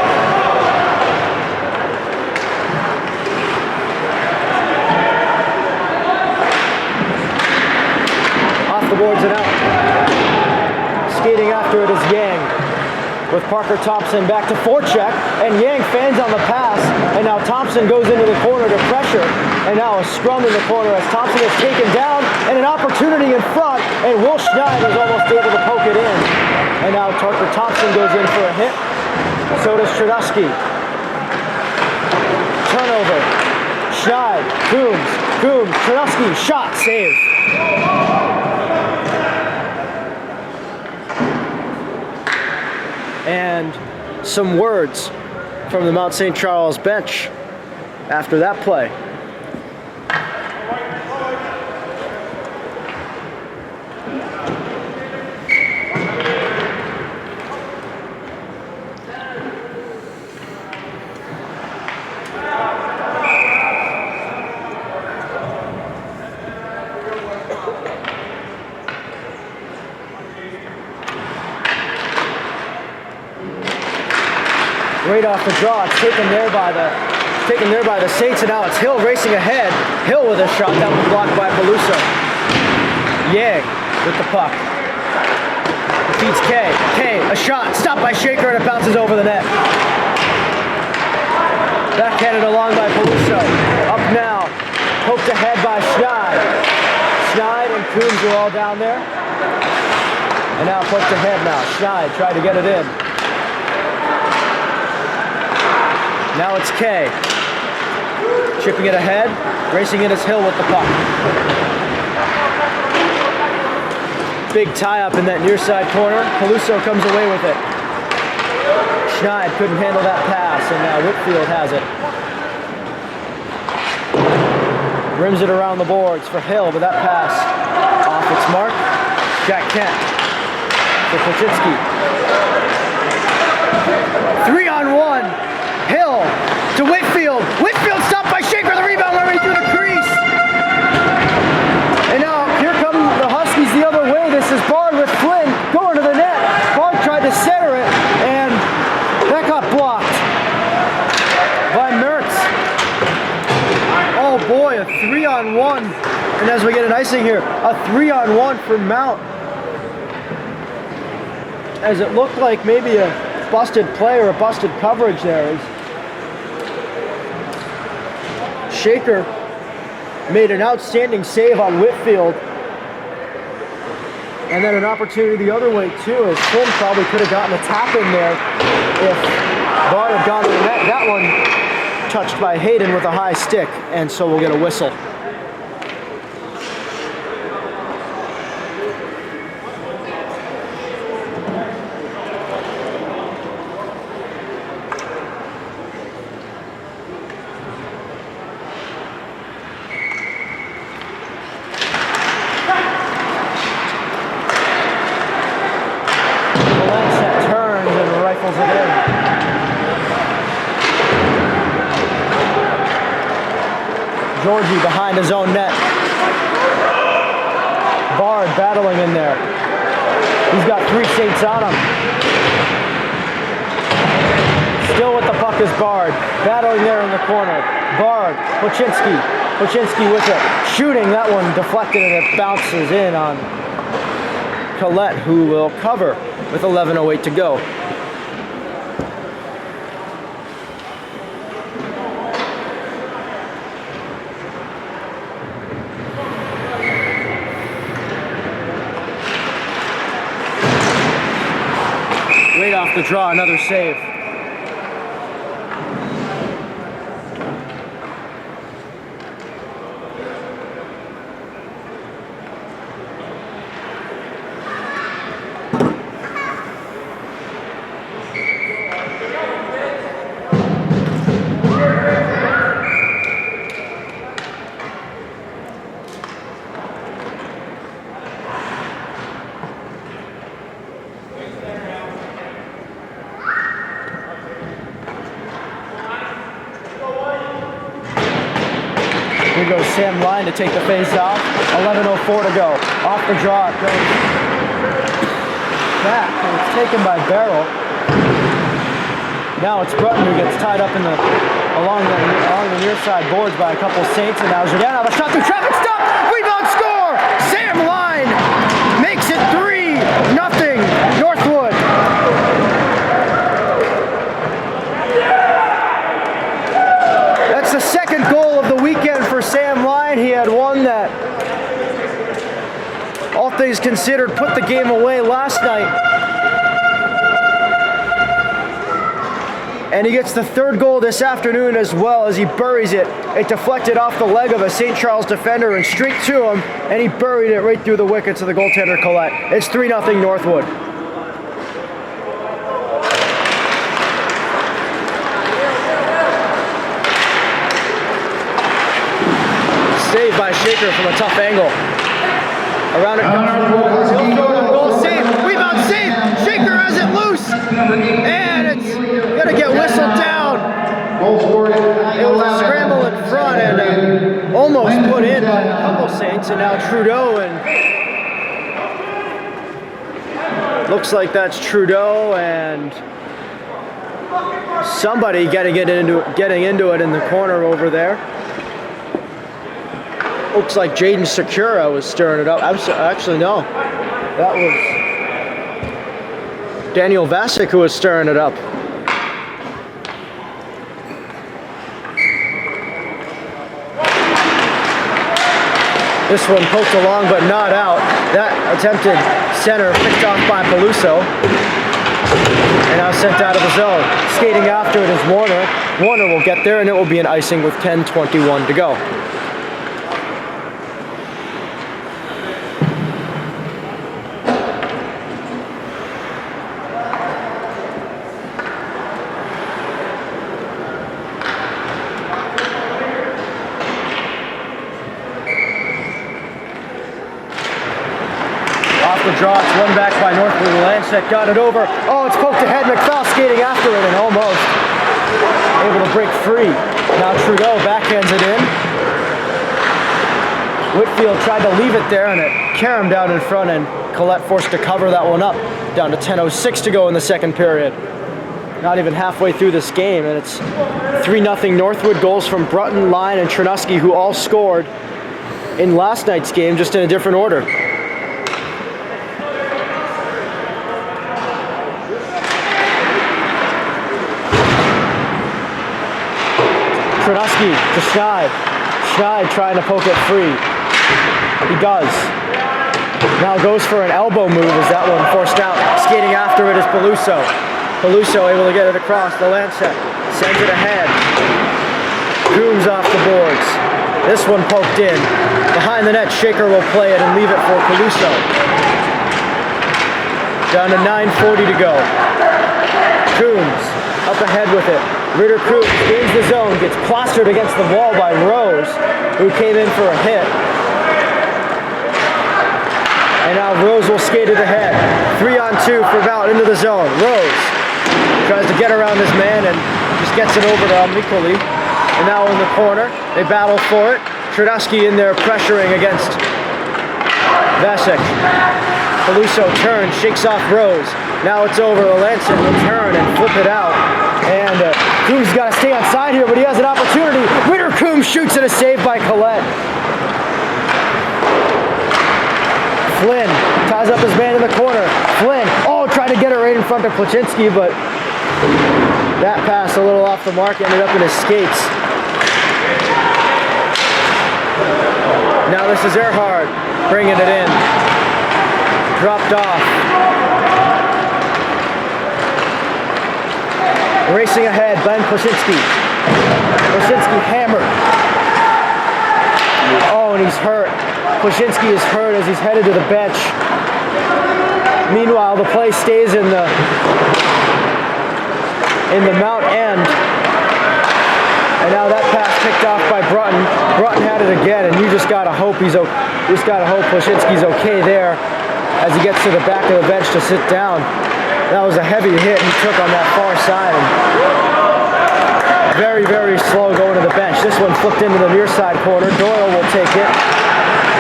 Off the boards and out. Skating after it is Yang. With Parker Thompson back to forecheck, and Yang fans on the pass, and now Thompson goes into the corner to pressure, and now a scrum in the corner as Thompson is taken down, and an opportunity in front, and Will Schneider is almost able to poke it in. And now Parker Thompson goes in for a hit. So does Trudusky. Turnover. Schneid. Coombs. Trudusky. Shot. Save. And some words from the Mount St. Charles bench after that play. Right off the draw, it's taken there by the Saints, and now it's Hill racing ahead. Hill with a shot that was blocked by Peluso. Yang with the puck. Feeds K. A shot stopped by Shaker, and it bounces over the net. Backhanded along by Peluso. Up now, poked ahead by Schneid. Schneid and Coombs are all down there. And now poked ahead now. Schneid tried to get it in. Now it's K. Chipping it ahead. Racing in is Hill with the puck. Big tie-up in that near side corner. Peluso comes away with it. Schneid couldn't handle that pass, and now Whitfield has it. Rims it around the boards for Hill, but that pass off its mark. Jack Kent for Pachitsky. 3-on-1. Hill to Whitfield. Whitfield stopped by Shaker. The rebound went right through the crease. And now here come the Huskies the other way. This is Bard with Flynn going to the net. Bard tried to center it, and that got blocked by Mertz. 3-on-1. And as we get an icing here, a 3-on-1 for Mount. As it looked like maybe a busted play or a busted coverage there. Shaker made an outstanding save on Whitfield. And then an opportunity the other way too, as Flynn probably could have gotten a tap in there if Bard had gone to the net. That one touched by Hayden with a high stick, and so we'll get a whistle. Georgie behind his own net. Bard battling in there. He's got 3 Saints on him. Still with the puck is Bard. Battling there in the corner. Bard, Pochinski with it. Shooting, that one deflected and it bounces in on Collette, who will cover with 11:08 to go. Off the draw, another save. Here goes Sam Ryan to take the face off. 11:04 to go. Off the draw it goes back, and it's taken by Barrel. Now it's Brutton who gets tied up in the along the near side boards by a couple of Saints, and now Giordano, the shot through traffic, stop! Rebound score! Sam Ryan makes it 3-0 Northwood. That's the second goal of the weekend for Sam Lyon. He had one that, all things considered, put the game away last night. And he gets the third goal this afternoon as well, as he buries it. It deflected off the leg of a St. Charles defender and straight to him, and he buried it right through the wickets of the goaltender Collette. It's 3-0 Northwood. Saved by Shaker from a tough angle. Around it comes the goal save, rebound save. Shaker has it loose, and it's gonna get whistled down. It was a scramble in front and almost put in by a couple Saints, and now Trudeau, and looks like that's Trudeau and somebody getting into it in the corner over there. Looks like Jaden Secura was stirring it up. Actually, no. That was Daniel Vasic who was stirring it up. This one poked along but not out. That attempted center picked off by Peluso. And now sent out of the zone. Skating after it is Warner. Warner will get there, and it will be an icing with 10:21 to go. The draw, it's won back by Northwood. Lancet got it over. Oh, it's poked ahead. McFall skating after it and almost able to break free. Now Trudeau backhands it in. Whitfield tried to leave it there and it caromed down in front, and Collette forced to cover that one up. Down to 10:06 to go in the second period. Not even halfway through this game, and it's 3-0 Northwood. Goals from Brutton, Lyon, and Chernuski, who all scored. in last night's game, just in a different order. Trudeski to Schneid. Schneid trying to poke it free. He does. Now goes for an elbow move as that one forced out. Skating after it is Peluso. Peluso able to get it across. The Lancet sends it ahead. Coombs off the boards. This one poked in. Behind the net, Shaker will play it and leave it for Peluso. Down to 9:40 to go. Coombs up ahead with it. Ritter Coombs gains the zone, gets plastered against the wall by Rose, who came in for a hit. And now Rose will skate it ahead. 3-on-2 for Val into the zone. Rose tries to get around his man and just gets it over to Mikoli. And now in the corner, they battle for it. Trudeski in there pressuring against Vasek. Peluso turns, shakes off Rose. Now it's over. Lancet will turn and flip it out. And Coombs got to stay on side here, but he has an opportunity. Ritter Coombs shoots it, a save by Collette. Flynn ties up his man in the corner. Flynn, tried to get it right in front of Plachinski, but that pass a little off the mark, ended up in his skates. Now this is Earhart bringing it in. Dropped off. Racing ahead, Ben Plachinski. Plachinski hammered. Oh, and he's hurt. Plachinski is hurt as he's headed to the bench. Meanwhile, the play stays in the Mount End. And now that pass picked off by Brutton. Brutton had it again, and you just gotta hope Plachinski's okay there as he gets to the back of the bench to sit down. That was a heavy hit he took on that far side. And very, very slow going to the bench. This one flipped into the near side corner. Doyle will take it.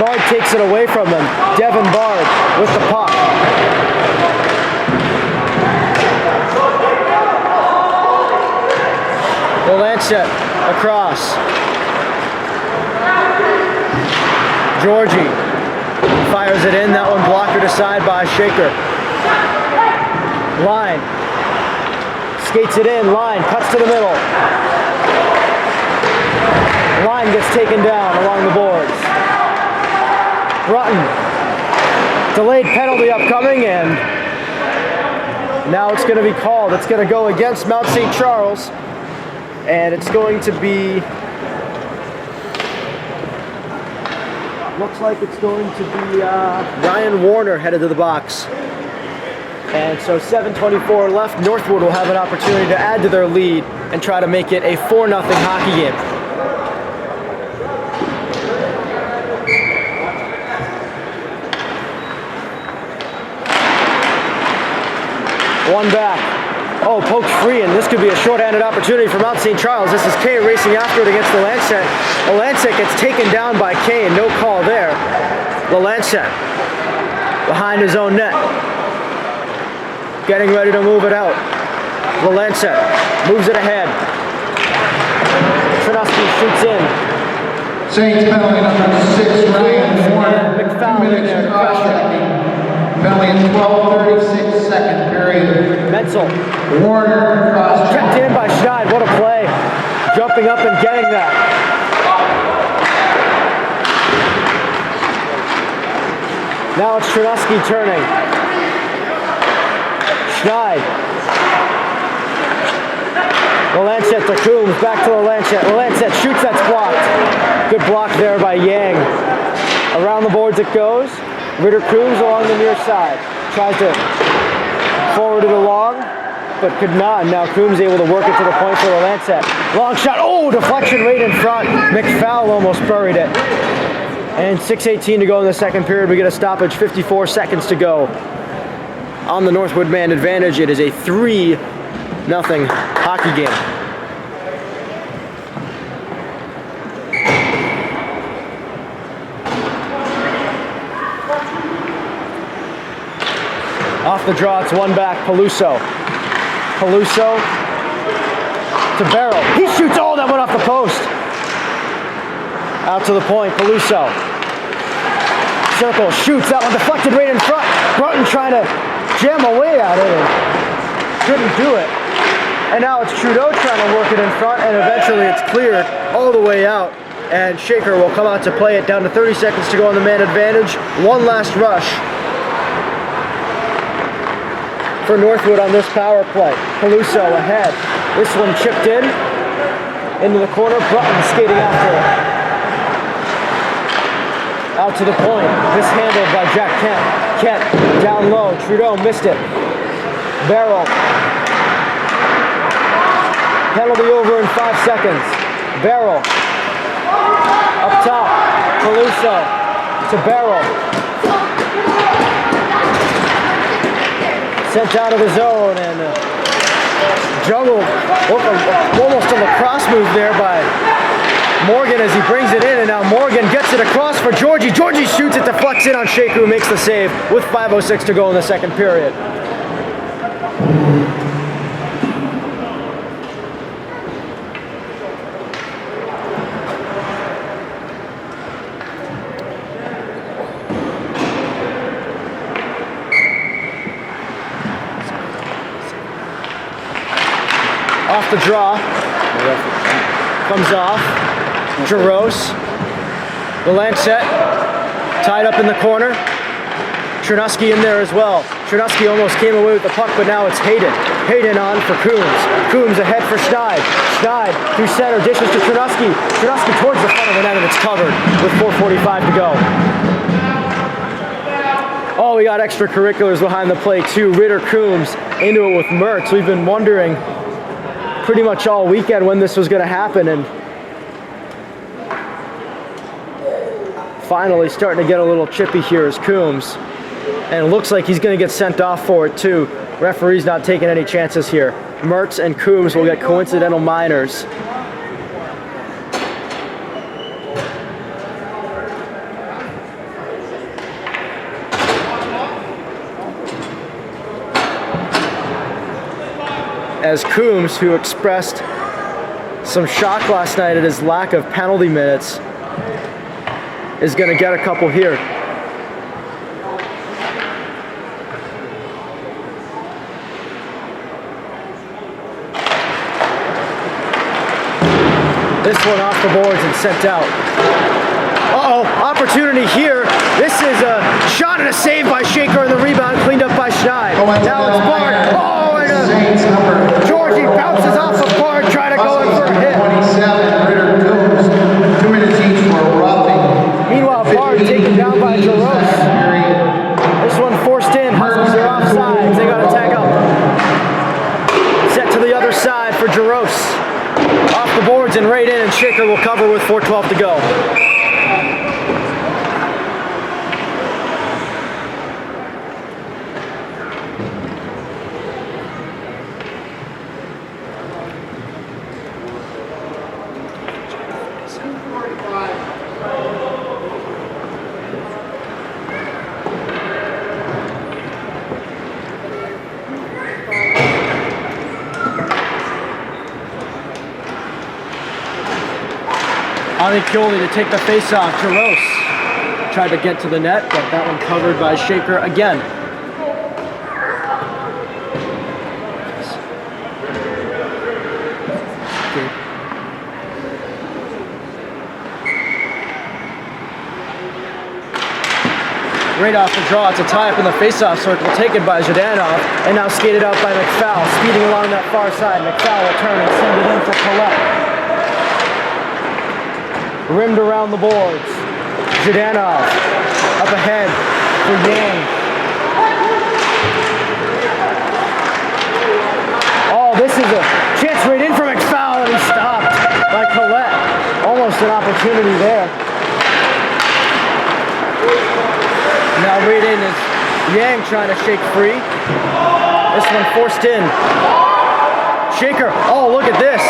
Bard takes it away from him. Devin Bard with the puck. The Lancet across. Georgie fires it in. That one blocked aside by Shaker. Line. Skates it in. Line cuts to the middle. Line gets taken down along the boards. Brutton. Delayed penalty upcoming, and now it's going to be called. It's going to go against Mount St. Charles, and it's going to be, looks like it's going to be Ryan Warner headed to the box. And so 7:24 left. Northwood will have an opportunity to add to their lead and try to make it a 4-0 hockey game. One back. Oh, poked free, and this could be a shorthanded opportunity for Mount St. Charles. This is Kay racing after it against the Lancet. The Lancet gets taken down by Kay, and no call there. The Lancet behind his own net. Getting ready to move it out. The Lancet moves it ahead. Trudeski shoots in. Saints penalty number 6, Ryan Warner. McFowler 2 minutes there, cross-checking. Penalty in 12:36 second period. Menzel. Warner cross-checking. Checked in by Schneid. What a play. Jumping up and getting that. Now it's Trudeski turning. Schneid. The Lancet to Coombs. Back to the Lancet. The Lancet shoots, that's blocked. Good block there by Yang. Around the boards it goes. Ritter Coombs along the near side. Tries to forward it along, but could not. And now Coombs able to work it to the point for the Lancet. Long shot. Oh, deflection right in front. McFowle almost buried it. And 6:18 to go in the second period. We get a stoppage. 54 seconds to go. On the Northwood man advantage, it is a 3-0 hockey game. Off the draw, it's one back, Peluso. Peluso to Barrow. He shoots, that went off the post. Out to the point, Peluso. circle, shoots, that one deflected right in front. Brunton trying to jam away at it and couldn't do it. And now it's Trudeau trying to work it in front, and eventually it's cleared all the way out. And Shaker will come out to play it down to 30 seconds to go on the man advantage. One last rush for Northwood on this power play. Caluso ahead. This one chipped in, into the corner. Brunton skating after it. Out to the point. Mishandled by Jack Kent. Kent down low. Trudeau missed it. Barrel. Penalty over in 5 seconds. Barrel. Up top. Caluso to Barrel. Sent out of the zone and juggled. Almost a lacrosse move there by Morgan as he brings it in, and now Morgan gets it across for Georgie. Georgie shoots it, deflects in on Shaker, who makes the save with 5:06 to go in the second period. Off the draw, comes off, Jaros, the Lancet, tied up in the corner, Chernuski in there as well. Chernuski almost came away with the puck, but now it's Hayden. Hayden on for Coombs. Coombs ahead for Schneid. Schneid through center, dishes to Chernuski. Chernuski towards the front of the net, and it's covered with 4:45 to go. Oh, we got extracurriculars behind the play too. Ritter Coombs into it with Mertz. We've been wondering pretty much all weekend when this was going to happen, and finally starting to get a little chippy here is Coombs, and it looks like he's going to get sent off for it too. Referee's not taking any chances here. Mertz and Coombs will get coincidental minors. As Coombs, who expressed some shock last night at his lack of penalty minutes, is going to get a couple here. This one off the boards and sent out. Uh-oh, opportunity here. This is a shot and a save by Shaker, and the rebound cleaned up by Schneid. Now it's Bard. Oh, and Georgie bounces off the Bard, trying to go in for a hit. 27, Ritter Coombs, 2 minutes each for roughing. Meanwhile, Bard taken down by Jaros. This one forced in. Huskies are offside. They got to tag up. Set to the other side for Jaros. Off the boards and right in, and Shaker will cover with 4:12 to go. Kioli to take the face-off. Jaros tried to get to the net, but that one covered by Shaker again. Right off the draw, it's a tie-up in the face-off circle, taken by Zhdanov, and now skated out by McFall, speeding along that far side. McFall will turn and send it in for Collette. Rimmed around the boards. Zhdanov up ahead for Yang. Oh, this is a chance right in for McFall, and he stopped by Collette. Almost an opportunity there. Now right in is Yang trying to shake free. This one forced in. Shaker, oh, look at this.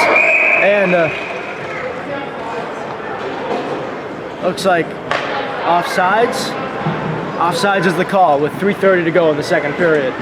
And looks like offsides. Offsides is the call with 3:30 to go in the second period.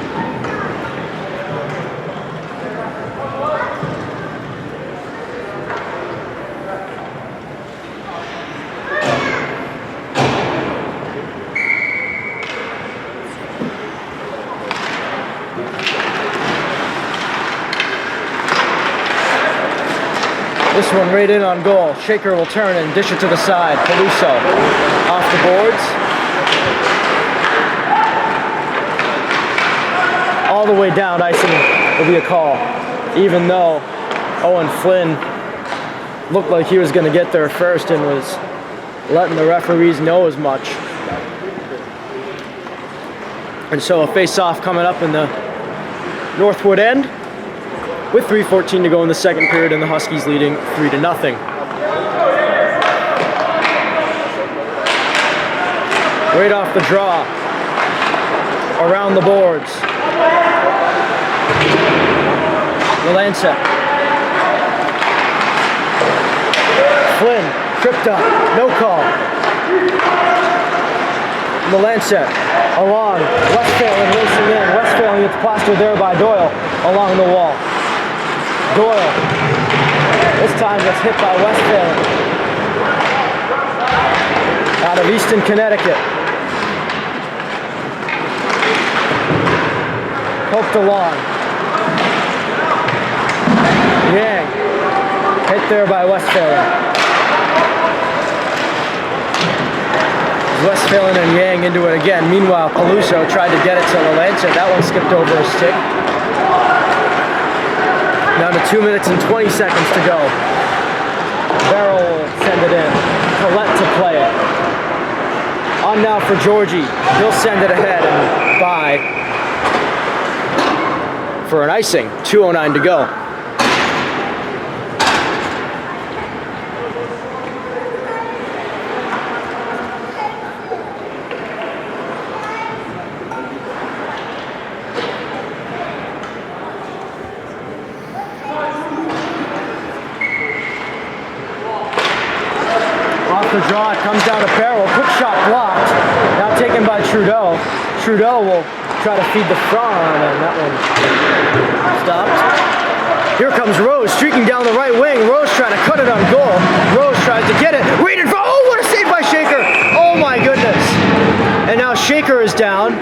This one right in on goal. Shaker will turn and dish it to the side. Peluso off the boards. All the way down, icing will be a call. Even though Owen Flynn looked like he was going to get there first and was letting the referees know as much. And so a face-off coming up in the Northwood end with 3:14 to go in the second period and the Huskies leading 3-0. Right off the draw, around the boards. Valencia. Flynn, tripped up, no call. Valencia, along, Westphalen racing in. Westphalen gets plastered there by Doyle along the wall. Doyle, this time gets hit by Westphalen. Out of Easton, Connecticut. Poked along. Yang, hit there by Westphalen. Westphalen and Yang into it again. Meanwhile, Peluso tried to get it to Valencia. That one skipped over his stick. Down to 2 minutes and 20 seconds to go. Barrel will send it in. Collette to play it. On now for Georgie. He'll send it ahead and by for an icing. 2:09 to go. The draw, it comes down to Farrell. Quick shot blocked. Now taken by Trudeau. Trudeau will try to feed the front, and that one stopped. Here comes Rose streaking down the right wing. Rose trying to cut it on goal. Rose tries to get it. Read it. Oh, what a save by Shaker. Oh my goodness. And now Shaker is down.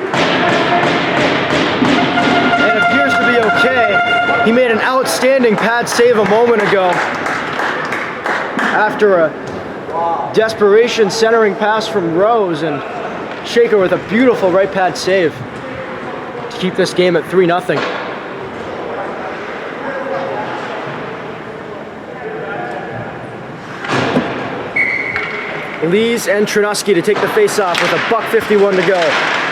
And appears to be okay. He made an outstanding pad save a moment ago after a desperation centering pass from Rose, and Shaker with a beautiful right pad save to keep this game at 3-0. Lees and Trunuski to take the face-off with $1:51 to go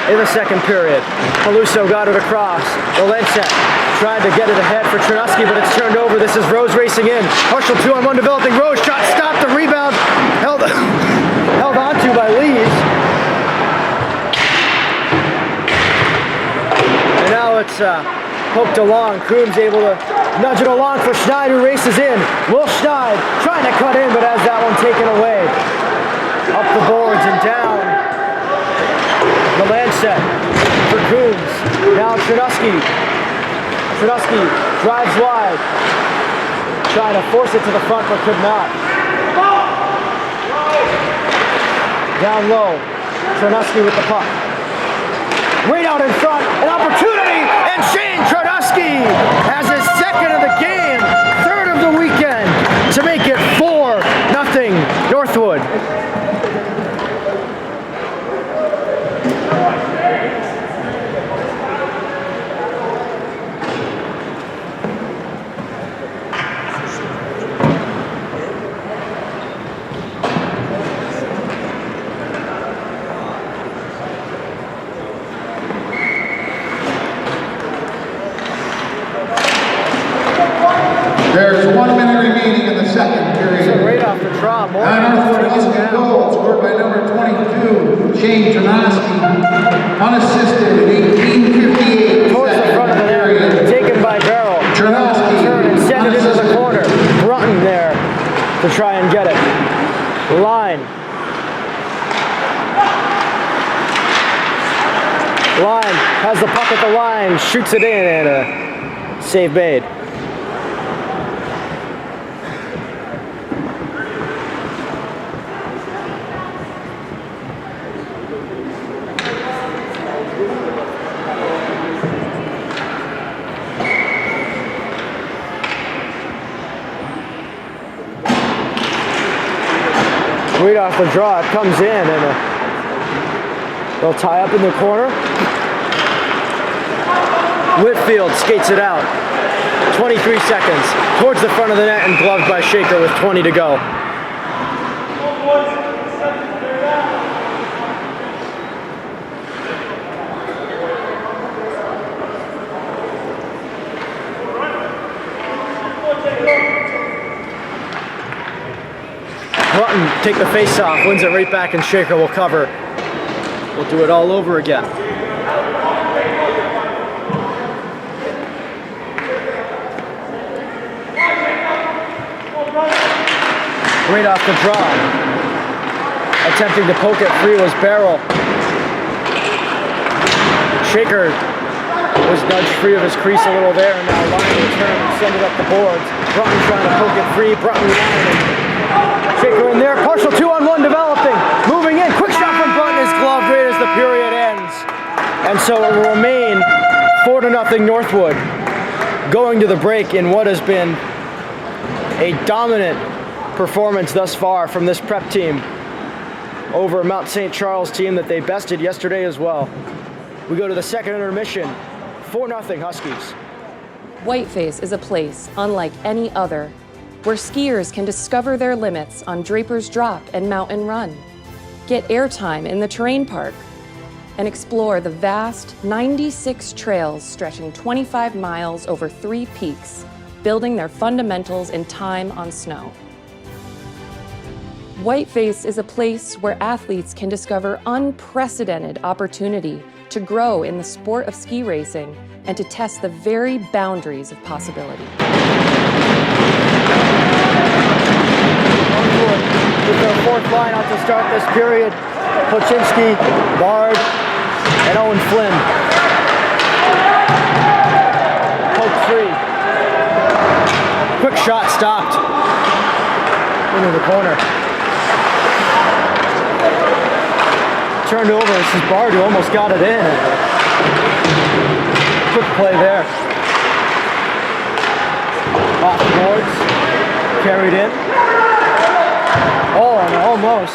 in the second period. Peluso got it across. Valencia tried to get it ahead for Trunuski, but it's turned over. This is Rose racing in. Partial 2-on-1 developing. Rose shot stopped. The rebound held onto by Lees. And now it's poked along. Coombs able to nudge it along for Schneid, who races in. Will Schneid trying to cut in, but has that one taken away. Up the boards and down. Valencia for Coombs. Now Trunuski. Trunuski drives wide. Trying to force it to the front, but could not. Down low. Trunuski with the puck. Right out in front. An opportunity. And Shane Trunuski has his second of the game. Third of the weekend. To make it 4-0 Northwood. There's 1 minute remaining in the second period. So right off the draw, more Northwood Husky goal scored by number 22, Shane Trunuski, unassisted in 18:58. Towards the front of the net, taken by Barrel. Trunuski Turn and send it into the corner. Brunton there to try and get it. Line. Line has the puck at the line, shoots it in, and a save made. Right off the draw, it comes in, and they'll tie up in the corner. Whitfield skates it out. 23 seconds towards the front of the net and gloved by Shaker with 20 to go. Broughton take the face off, wins it right back, and Shaker will cover. We'll do it all over again. Right off the draw. Attempting to poke it free was Barrel. Shaker was nudged free of his crease a little there, and now line return and send it up the boards. Broughton trying to poke it free. Broughton line. Shaker in there. Partial 2-on-1 developing. Moving in. Quick shot from Broughton is gloved right as the period ends. And so it will remain 4-0 Northwood, going to the break in what has been a dominant performance thus far from this prep team over Mount St. Charles team that they bested yesterday as well. We go to the second intermission, 4-0 Huskies. Whiteface is a place unlike any other, where skiers can discover their limits on Draper's Drop and Mountain Run, get airtime in the terrain park, and explore the vast 96 trails stretching 25 miles over 3 peaks, building their fundamentals in time on snow. Whiteface is a place where athletes can discover unprecedented opportunity to grow in the sport of ski racing and to test the very boundaries of possibility. Northwood with their fourth line out to start this period. Placzynski, Bard, and Owen Flynn. Poke free. Quick shot stopped into the corner. Turned over, this is Bard who almost got it in. Quick play there. Off the boards, carried in. Oh, and almost.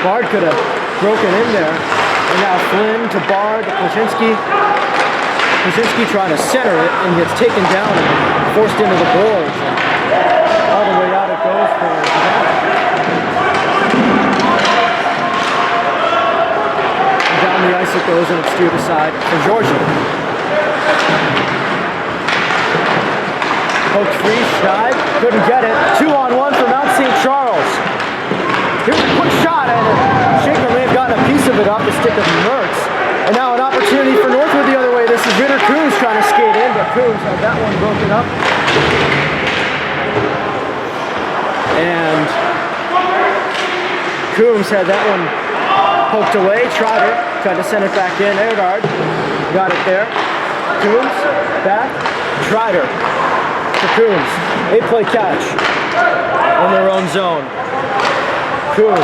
Bard could have broken in there. And now Flynn to Bard to Placzynski. Placzynski trying to center it and gets taken down and forced into the boards. And all the way out it goes for Nevada. Down the ice it goes and it's steered aside for Georgia. Poked free, Schneid, couldn't get it. 2-on-1 for Mount St. Charles. Here's a quick shot and Shaker may have gotten a piece of it off the stick of Mertz. And now an opportunity for Northwood the other way. This is Ritter Coombs trying to skate in, but Coombs had that one broken up. And Coombs had that one poked away. Tried to send it back in. Ehrgard got it there. Coombs, back. Trider to Coombs. 8-play catch in their own zone. Coombs.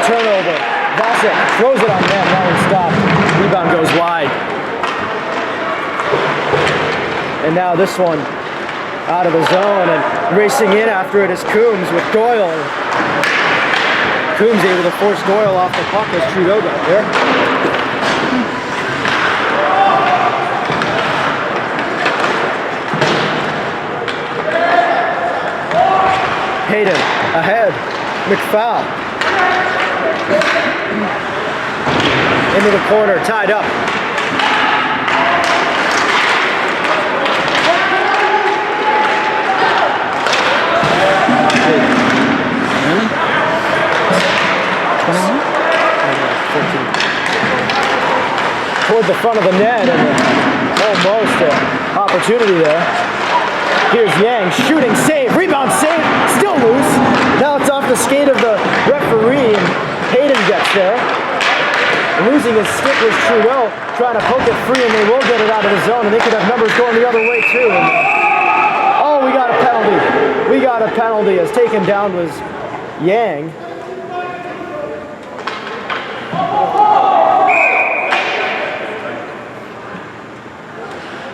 Turnover. Vasek throws it on net. That one stopped. Rebound goes wide. And now this one out of the zone and racing in after it is Coombs with Doyle. Coombs able to force Doyle off the puck as Trudeau got there. Hayden ahead. McFall into the corner, tied up. Toward the front of the net and almost an opportunity there. Here's Yang shooting, save, rebound, save, still loose. Now it's off the skate of the referee and Hayden gets there. Losing his stick was Trudeau, trying to poke it free, and they will get it out of the zone, and they could have numbers going the other way too. Oh, we got a penalty. We got a penalty as taken down was Yang.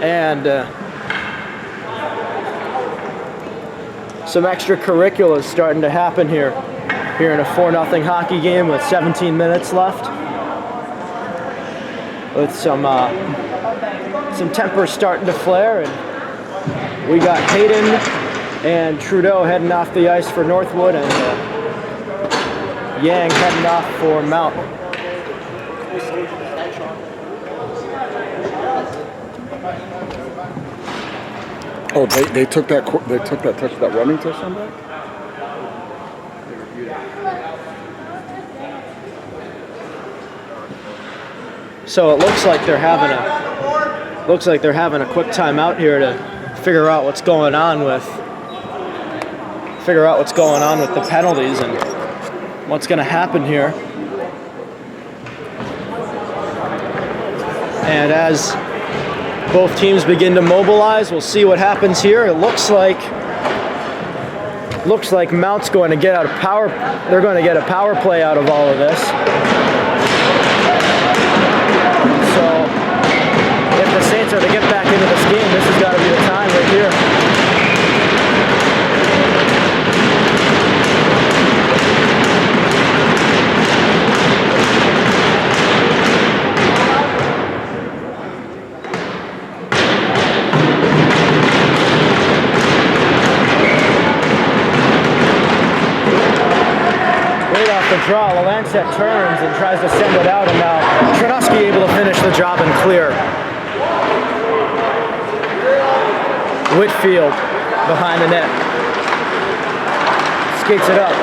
And some extracurriculars starting to happen here in a 4-0 hockey game with 17 minutes left. With some tempers starting to flare, and we got Hayden and Trudeau heading off the ice for Northwood, and Yang heading off for Mount. Oh, they took that touch, that running touchdown back. So it looks like they're having a quick timeout here to figure out what's going on with the penalties and what's going to happen here. And as both teams begin to mobilize, we'll see what happens here. It looks like Mount's going to get out a power. They're going to get a power play out of all of this. So if the Saints are to get back into this game, this has got to be the time right here. The draw, Lancet turns and tries to send it out, and now Tronosky able to finish the job and clear. Whitfield behind the net. Skates it up.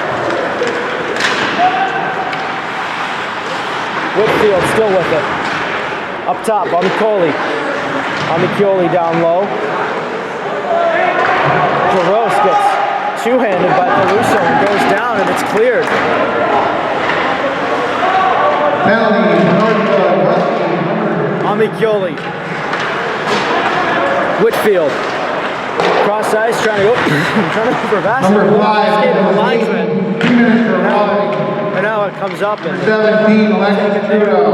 Whitfield still with it. Up top, Amicioli down low. Jaros gets two-handed by Peluso and goes down, and it's cleared. Penalty, Northwood. Amicioli. Whitfield. Cross ice, trying to go for Vassar. Number 5, Escaping the linesman. 2 minutes for roughing. And now it comes up and 17, Alexis Trudeau.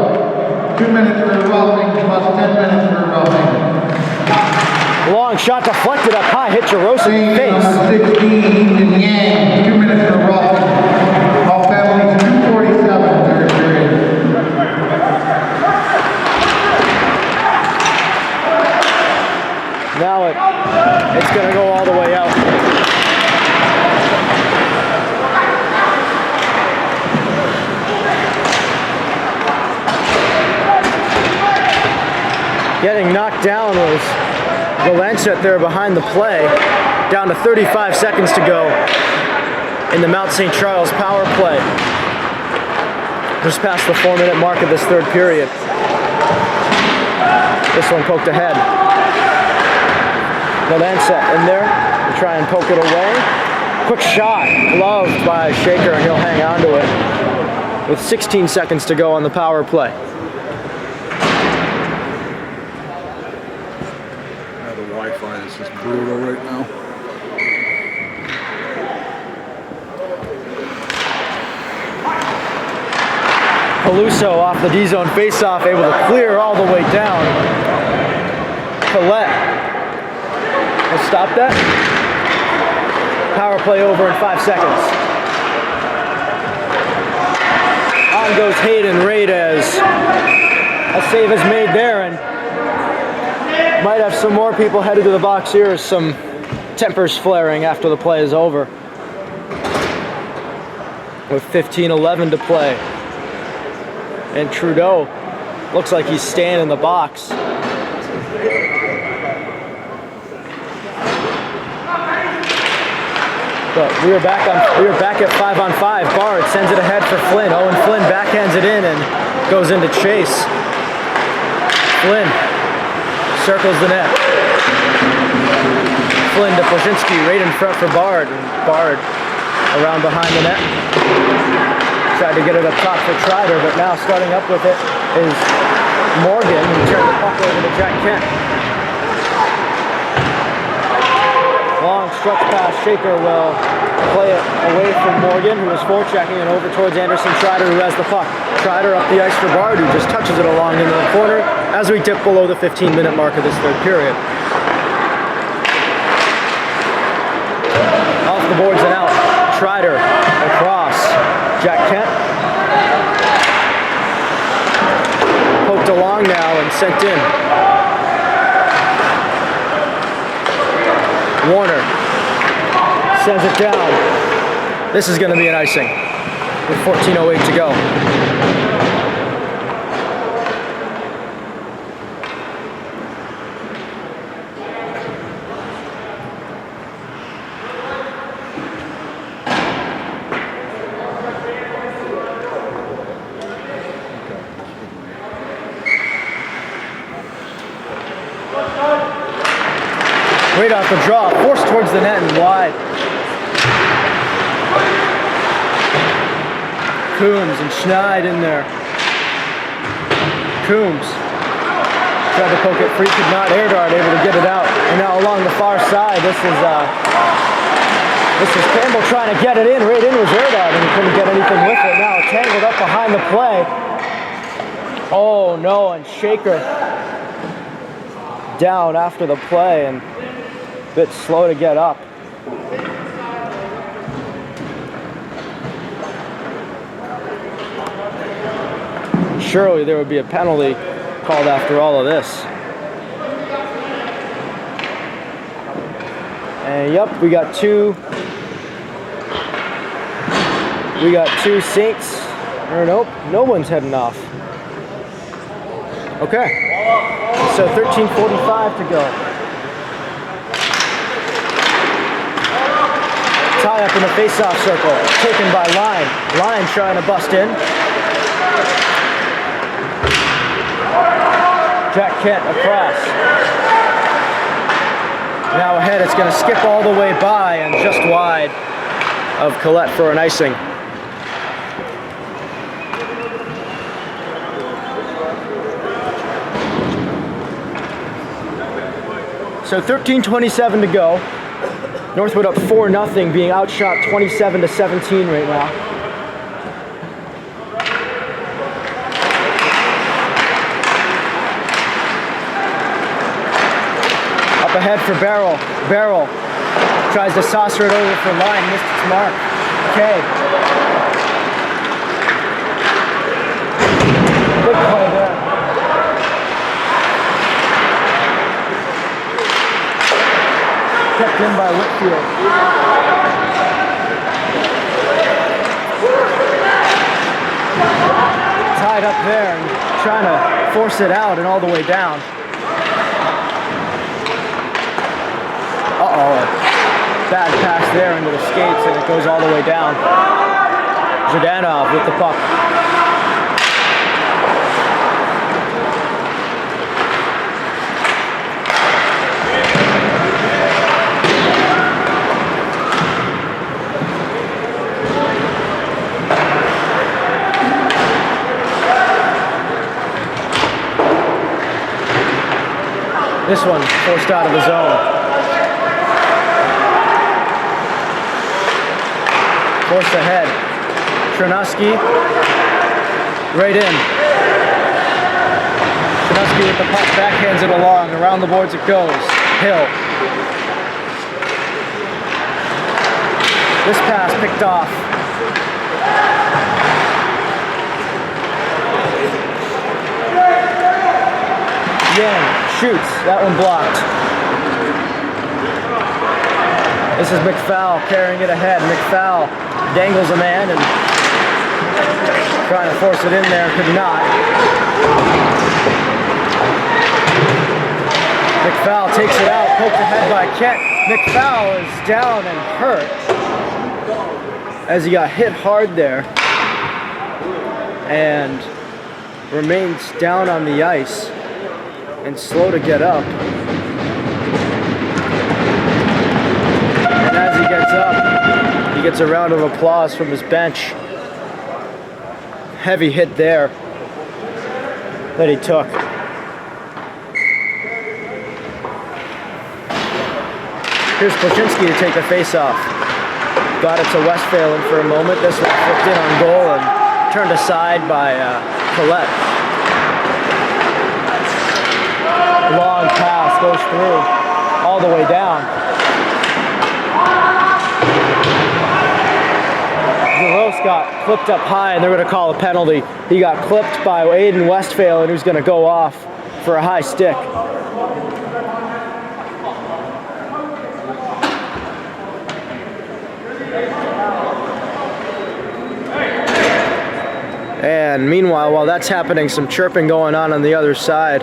2 minutes for roughing, plus 10 minutes for roughing. long shot deflected up high, hit Jaros in the face. Number 16, and Yang, 2 minutes for roughing. All penalties, 2:47, third period. Now it's going to go all the way out. Getting knocked down was Valencia there behind the play. Down to 35 seconds to go in the Mount St. Charles power play. Just past the 4-minute mark of this third period. This one poked ahead. Valencia in there to try and poke it away. Quick shot, gloved by Shaker, and he'll hang on to it with 16 seconds to go on the power play. The Wi-Fi is just brutal right now. Peluso off the D-zone face-off, able to clear all the way down. Collette will stop that. Power play over in 5 seconds. On goes Hayden Raidez. A save is made there, and might have some more people headed to the box here. Some tempers flaring after the play is over. With 15:11 to play. And Trudeau looks like he's staying in the box. But we are back at 5-on-5. Bard sends it ahead for Flynn. Owen Flynn backhands it in and goes into chase. Flynn circles the net. Flynn to Plosinski right in front for Bard. And Bard around behind the net. Tried to get it up top for Trider, but now starting up with it is Morgan, who turned the puck over to Jack Kent. Long stretch pass, Shaker will play it away from Morgan, who is forechecking, and over towards Anderson Trider, who has the puck. Trider up the ice for Bard, who just touches it along into the corner as we dip below the 15-minute mark of this third period. Off off the boards and out. Trider across. Jack Kent. Poked along now and sent in. Warner sends it down. This is going to be an icing with 14:08 to go. Right off the draw, forced towards the net and wide. Coombs and Schneid in there. Coombs tried to poke it free, could not. Air dart able to get it out. And now along the far side, this is Campbell trying to get it in. Right in was air dart and he couldn't get anything with it. Now tangled up behind the play. Oh no, and Shaker down after the play and a bit slow to get up. Surely there would be a penalty called after all of this. And yep, we got two Saints. Or nope, no one's heading off. Okay, so 13:45 to go. Tie up in the face-off circle, taken by Line. Line trying to bust in. Jack Kent across. Now ahead, it's going to skip all the way by and just wide of Collette for an icing. So 13:27 to go. Northwood up 4-0, being outshot 27-17 right now. Up ahead for Barrel. Barrel tries to saucer it over for Line, missed its mark. Okay. Big play there. Kept in by Whitfield. Tied up there and trying to force it out and all the way down. Uh-oh. Bad pass there into the skates and it goes all the way down. Zhurdanov with the puck. This one forced out of the zone. Forced ahead. Chernosky right in. Chernosky with the puck, backhands it along. Around the boards it goes. Hill. This pass picked off. Yang shoots, that one blocked. This is McFowle carrying it ahead. McFowle dangles a man and trying to force it in there, could not. McFowle takes it out, poked ahead by Kent. McFowle is down and hurt as he got hit hard there and remains down on the ice and slow to get up. And as he gets up, he gets a round of applause from his bench. Heavy hit there that he took. Here's Pochinski to take the face-off. Got it to Westphalen for a moment. This one flipped in on goal and turned aside by Collette. Long pass goes through all the way down. Gross got clipped up high, and they're going to call a penalty. He got clipped by Aiden Westphalen, who's going to go off for a high stick. And meanwhile, while that's happening, some chirping going on the other side.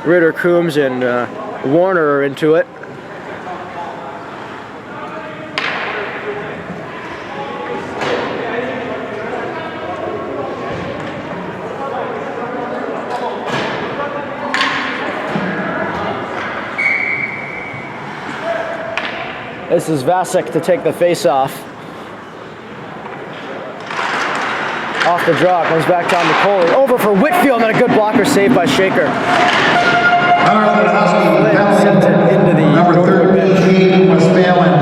Ritter, Coombs, and Warner are into it. This is Vasek to take the face-off. Off the draw, comes back down to Coley. Over for Whitfield, and a good blocker saved by Shaker. Sent it into the number 13 was failing.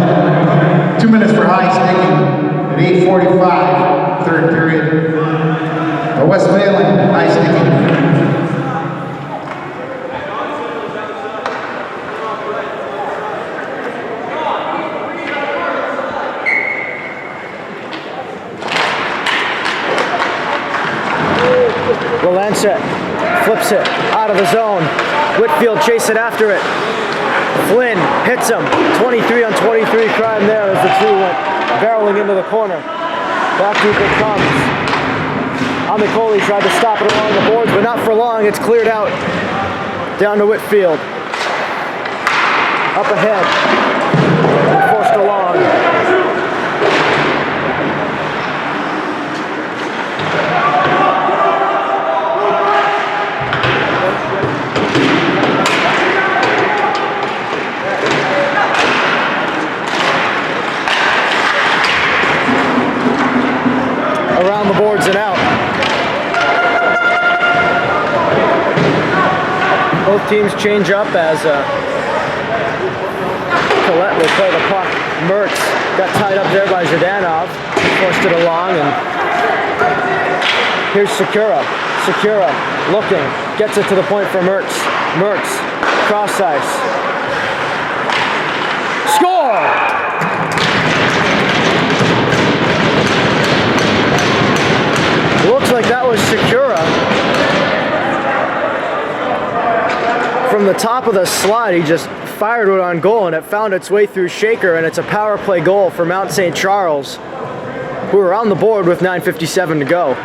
2 minutes for high sticking at 8:45, third period. Westphalen, high sticking. Lancet flips it out of the zone. Whitfield chasing after it. Flynn hits him. 23 on 23 crime there as the two went barreling into the corner. Back deep it comes. Amicoli tried to stop it along the boards, but not for long. It's cleared out. Down to Whitfield. Up ahead. And forced along. Around the boards and out. Both teams change up as Collette will play the puck. Mertz got tied up there by Zhdanov. Forced it along, and here's Sakura. Sakura looking, gets it to the point for Mertz. Mertz, cross ice. Score! Looks like that was Sakura. From the top of the slide, he just fired it on goal, and it found its way through Shaker, and it's a power play goal for Mount St. Charles, who are on the board with 9:57 to go.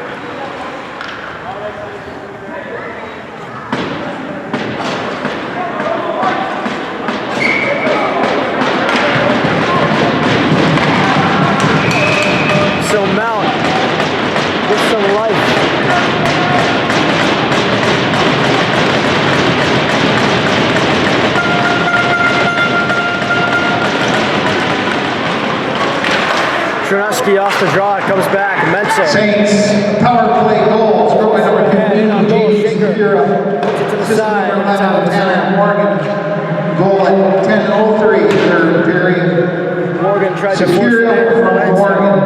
So Mount with some life. Chernosky off the draw, it comes back. Menzel. Saints power play goal scored by number 15, James Sakura. Puts it to the Assistant side. number It's out of 11, the Tanner zone. Morgan. Goal at 10:03, third period. Morgan tried to force it Sakura in for from Menzel. Morgan.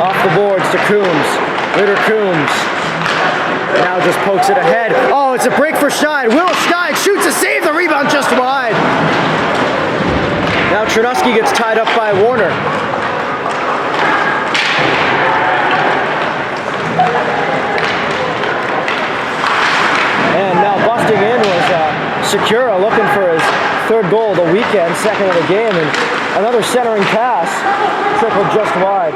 Off the boards to Coombs. Ritter Coombs. Now just pokes it ahead. Oh, it's a break for Schneid. Will Schneid shoots a save. The rebound just wide. Now Chernosky gets tied up by Warner. And now busting in was Sakura, looking for his third goal of the weekend, second of the game, and another centering pass, trickled just wide.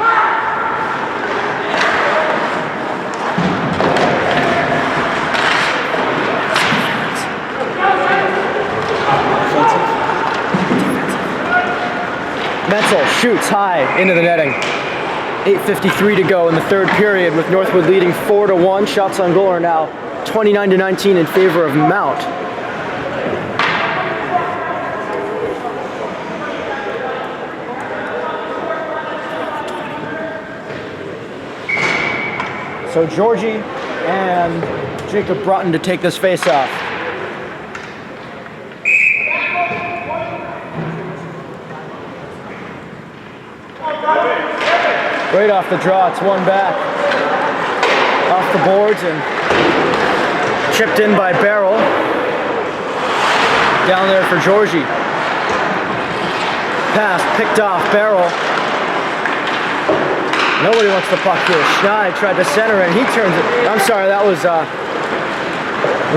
Menzel shoots high into the netting. 8:53 to go in the third period, with Northwood leading 4-1. Shots on goal are now 29-19 in favor of Mount. So Georgie and Jacob Broughton to take this face-off. Right off the draw, it's one back. Off the boards and chipped in by Barrel. Down there for Georgie. Pass picked off Barrel. Nobody wants the puck here. Schneid tried to center it. He turns it. I'm sorry, that was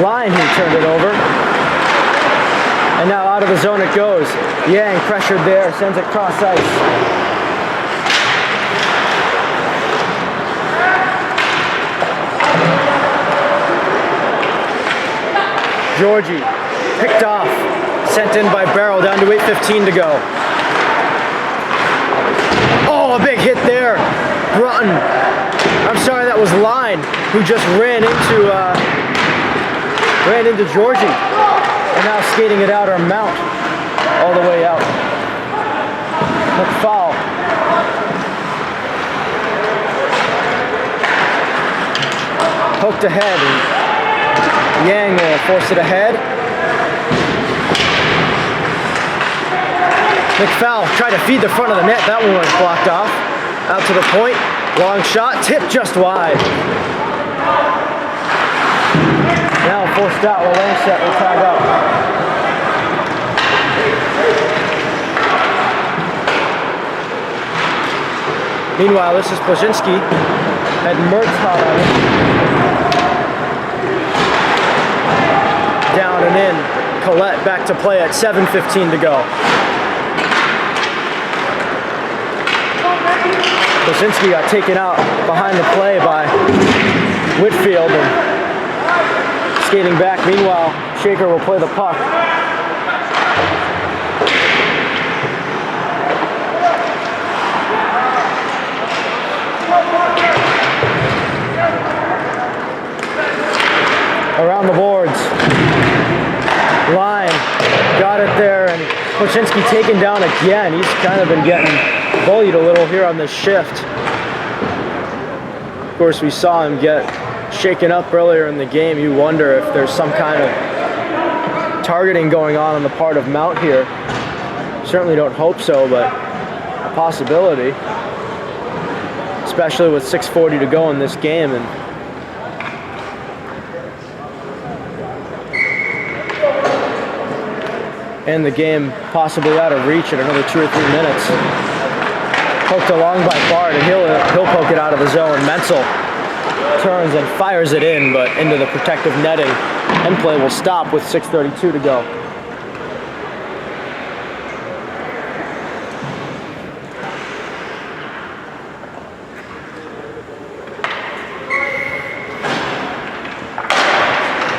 Line who turned it over. And now out of the zone it goes. Yang pressured there, sends it cross ice. Georgie picked off, sent in by Barrow, down to 8:15 to go. Oh, a big hit there. Brunton. I'm sorry, that was Line who just ran into Georgie. And now skating it out are Mount all the way out. McFoul. Poked ahead. And Yang will force it ahead. McFoul tried to feed the front of the net. That one was blocked off. Out to the point. Long shot. Tipped just wide. Now forced out. Langset will tag up. Meanwhile, this is Plazinski. Had Mertz hot on it. Down and in. Collette back to play at 7:15 to go. Plazinski got taken out behind the play by Whitfield and skating back. Meanwhile, Shaker will play the puck. Around the boards. Line got it there, and Plazinski taken down again. He's kind of been getting bullied a little here on this shift. Of course, we saw him get shaken up earlier in the game. You wonder if there's some kind of targeting going on the part of Mount here. Certainly don't hope so, but a possibility. Especially with 6:40 to go in this game. And the game possibly out of reach in another 2 or 3 minutes. Poked along by Bard, and he'll poke it out of the zone. Menzel turns and fires it in, but into the protective netting. End play will stop with 6:32 to go.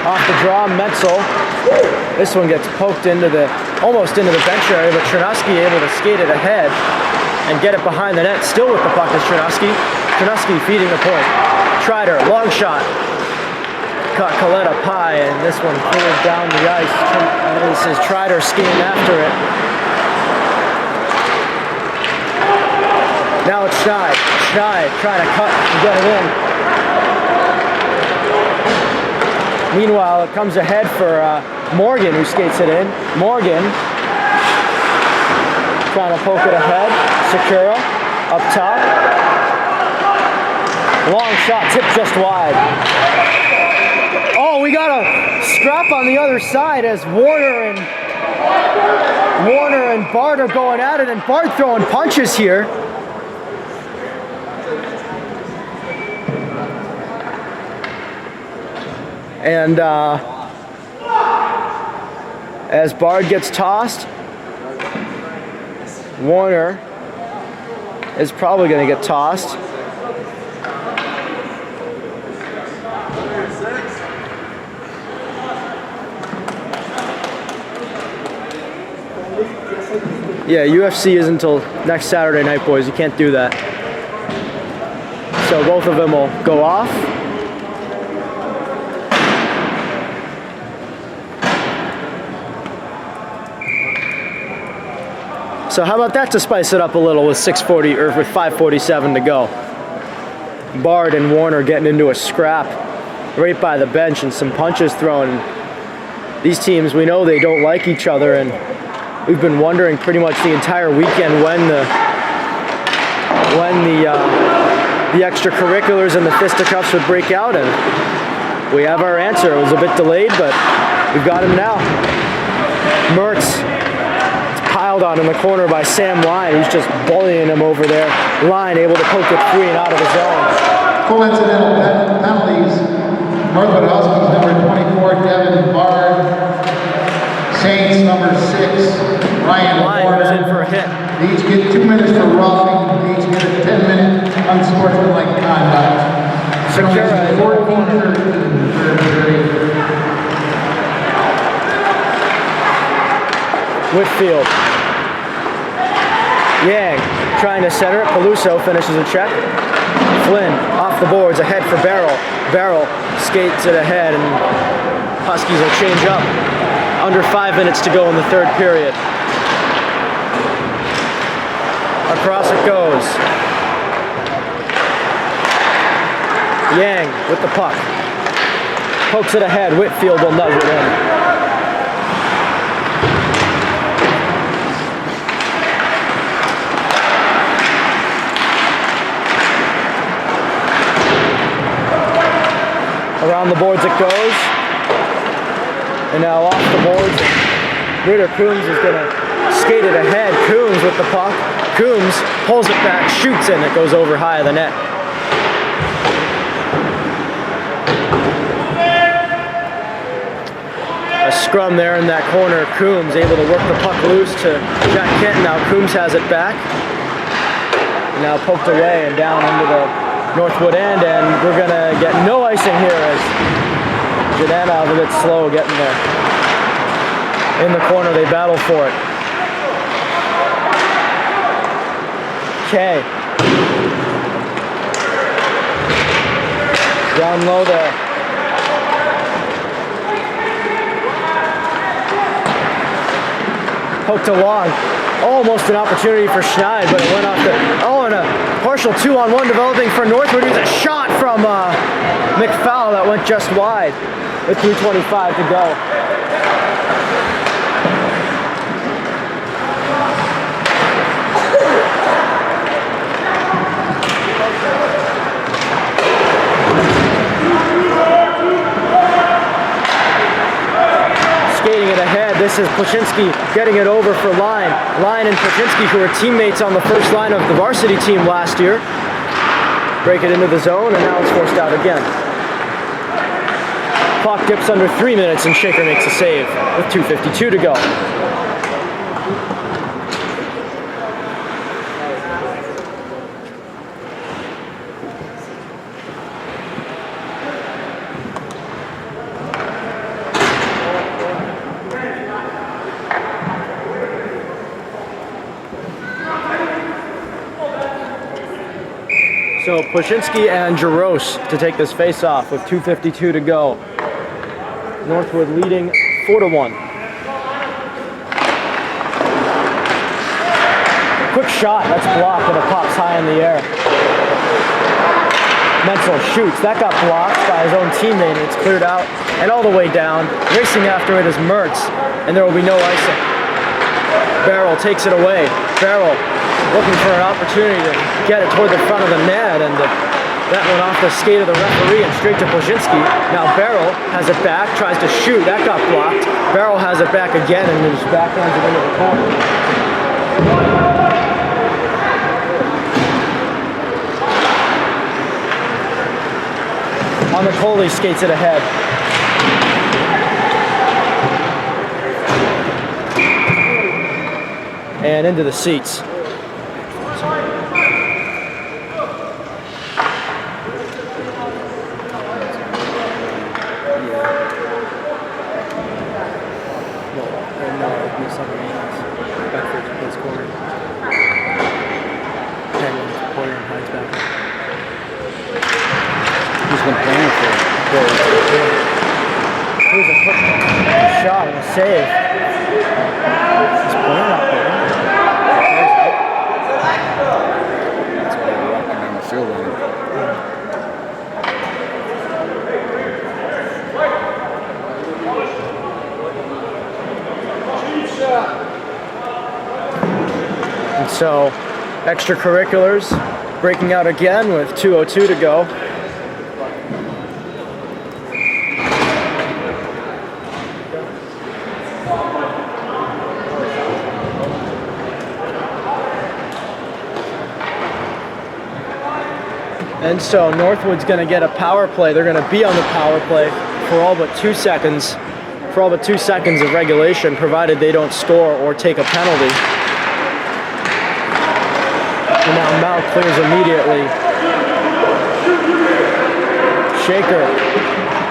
Off the draw, Menzel. This one gets poked almost into the bench area, but Chernovsky able to skate it ahead and get it behind the net. Still with the puck is Chernovsky. Chernovsky feeding the point. Trider, long shot. Caught Collette up high, and this one clears down the ice. This is Trider skating after it. Now it's Schneid. Schneid trying to cut and get it in. Meanwhile, it comes ahead for Morgan, who skates it in. Morgan trying to poke it ahead. Sakura up top. Long shot, tipped just wide. Oh, we got a scrap on the other side as Warner and Bard are going at it, and Bard throwing punches here. And as Bard gets tossed, Warner is probably going to get tossed. Yeah, UFC is until next Saturday night, boys. You can't do that. So both of them will go off. So how about that to spice it up a little with 6:40 or with 5:47 to go? Bard and Warner getting into a scrap right by the bench and some punches thrown. These teams, we know they don't like each other, and we've been wondering pretty much the entire weekend when the extracurriculars and the fisticuffs would break out, and we have our answer. It was a bit delayed, but we've got him now. Mertz piled piled on in the corner by Sam Line, who's just bullying him over there. Line able to poke it free and out of the zone. Coincidental penalties. Northwood Huskies, number 24, Devin Bard. Saints, number 6, Ryan Line Warner. goes in for a hit. They each get 2 minutes for roughing. They each get a 10-minute unsportsmanlike conduct. Secura in the corner. 14-13, third period. Whitfield. Yang trying to center it. Peluso finishes a check. Flynn off the boards, ahead for Barrel. Barrel skates it ahead, and Huskies will change up. Under 5 minutes to go in the third period. Across it goes. Yang with the puck. Pokes it ahead. Whitfield will nudge it in. Around the boards it goes. And now off the boards. Ritter Coombs is going to skate it ahead. Coombs with the puck. Coombs pulls it back, shoots it, and it goes over high of the net. A scrum there in that corner. Coombs able to work the puck loose to Jack Kent. Now Coombs has it back. Now poked away and down into the Northwood end, and we're gonna get no icing here as Jananov a bit slow getting there. In the corner, they battle for it. Okay. Down low there. Poked along. Almost an opportunity for Schneid, but it went off the... Oh, and a partial 2-on-1 developing for Northwood. Here's a shot from McFowle that went just wide with 3:25 to go. Skating it ahead. This is Plashinsky getting it over for Line. Line and Plashinsky, who were teammates on the first line of the varsity team last year, break it into the zone, and now it's forced out again. Clock dips under 3 minutes, and Shaker makes a save with 2:52 to go. So Plashinsky and Jaros to take this face-off with 2:52 to go. Northwood leading 4-1. Quick shot, that's blocked, and it pops high in the air. Menzel shoots, that got blocked by his own teammate, and it's cleared out and all the way down. Racing after it is Mertz, and there will be no icing. Barrel takes it away. Barrel looking for an opportunity to get it toward the front of the net, and that went off the skate of the referee and straight to Plashinsky. Now Barrel has it back, tries to shoot, that got blocked. Barrel has it back again and just backhands it into the corner. Coley skates it ahead. And into the seats. Here's a quick shot and a save. He's playing up there. That's why they're walking down the field on it. And so, extracurriculars breaking out again with 2:02 to go. And so Northwood's going to get a power play. They're going to be on the power play for all but 2 seconds. For all but 2 seconds of regulation, provided they don't score or take a penalty. And now Mount clears immediately. Shaker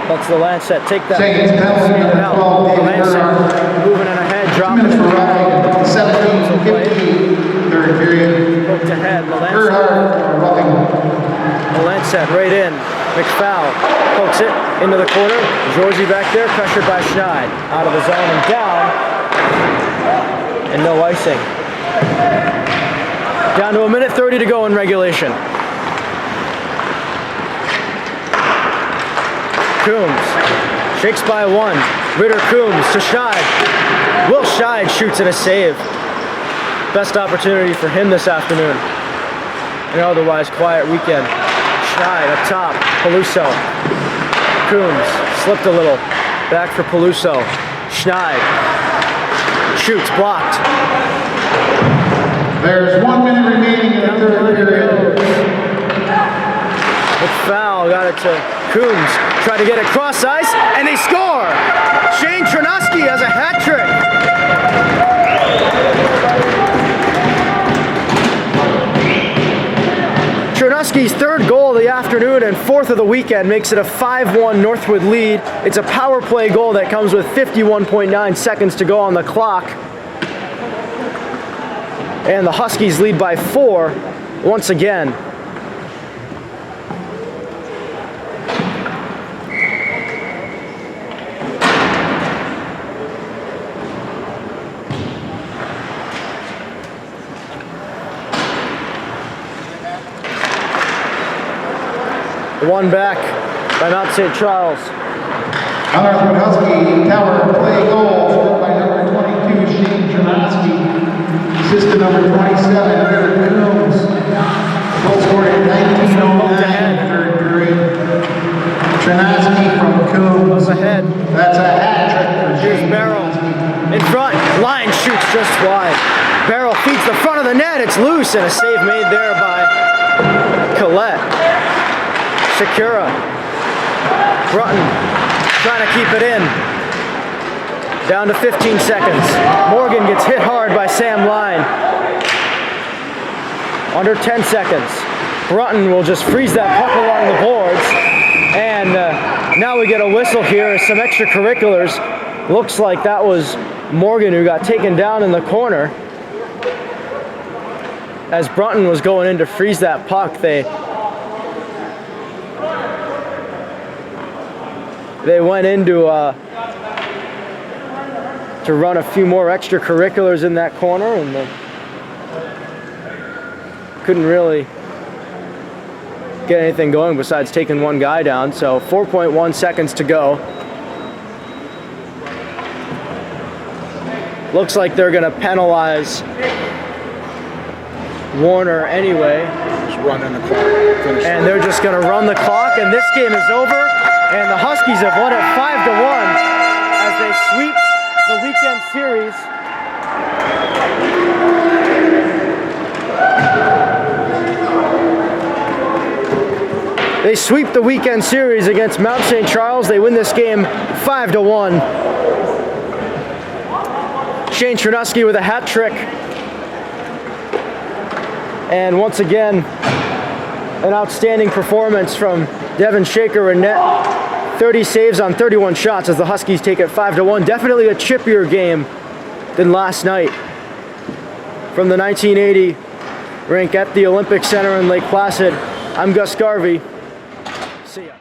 lets the Lancet take that. Seconds penalty, number 12, The David Lancet Gerhard. moving in ahead, 2 dropping minutes it. for roughing, 17-15, third period. Poked ahead, the Lancet. Gerhard roughing. The Lancet right in. McFowl pokes it into the corner. Georgie back there, pressured by Schneid. Out of the zone and down. And no icing. Down to 1:30 to go in regulation. Coombs shakes by 1. Ritter Coombs to Schneid. Will Schneid shoots at a save. Best opportunity for him this afternoon. An otherwise quiet weekend. Schneid up top. Peluso. Coombs slipped a little. Back for Peluso. Schneid shoots, blocked. There's 1 minute remaining in the third period. McFowl got it to Coombs. Tried to get it cross ice, and they score! Shane Chernosky has a hat trick. Chernosky's 3rd goal of the afternoon and 4th of the weekend makes it a 5-1 Northwood lead. It's a power play goal that comes with 51.9 seconds to go on the clock. And the Huskies lead by 4 once again. One back by Mount St. Charles. Northwood Husky power play goal scored by number 22, Shane Chernosky. Assistant number 27, Ritter Coombs. Goal scored at 19:09 third period. Chernosky from Coombs. Ahead. That's a hat trick for Here's Shane. Barrel in front. Line shoots just wide. Barrel feeds the front of the net. It's loose, and a save made there by Collette. Shakura. Brunton trying to keep it in. Down to 15 seconds. Morgan gets hit hard by Sam Line. Under 10 seconds. Brunton will just freeze that puck along the boards. And now we get a whistle here. Some extracurriculars. Looks like that was Morgan who got taken down in the corner. As Brunton was going in to freeze that puck, they went in to run a few more extracurriculars in that corner, and they couldn't really get anything going besides taking one guy down. So 4.1 seconds to go. Looks like they're going to penalize Warner anyway. Just running the clock. Finish And they're just going to run the clock, and this game is over. And the Huskies have won it 5-1 as they sweep the weekend series. They sweep the weekend series against Mount St. Charles. They win this game 5-1. Shane Chernosky with a hat trick. And once again, an outstanding performance from Devin Shaker in net. 30 saves on 31 shots as the Huskies take it 5-1. Definitely a chippier game than last night. From the 1980 rink at the Olympic Center in Lake Placid, I'm Gus Garvey. See ya.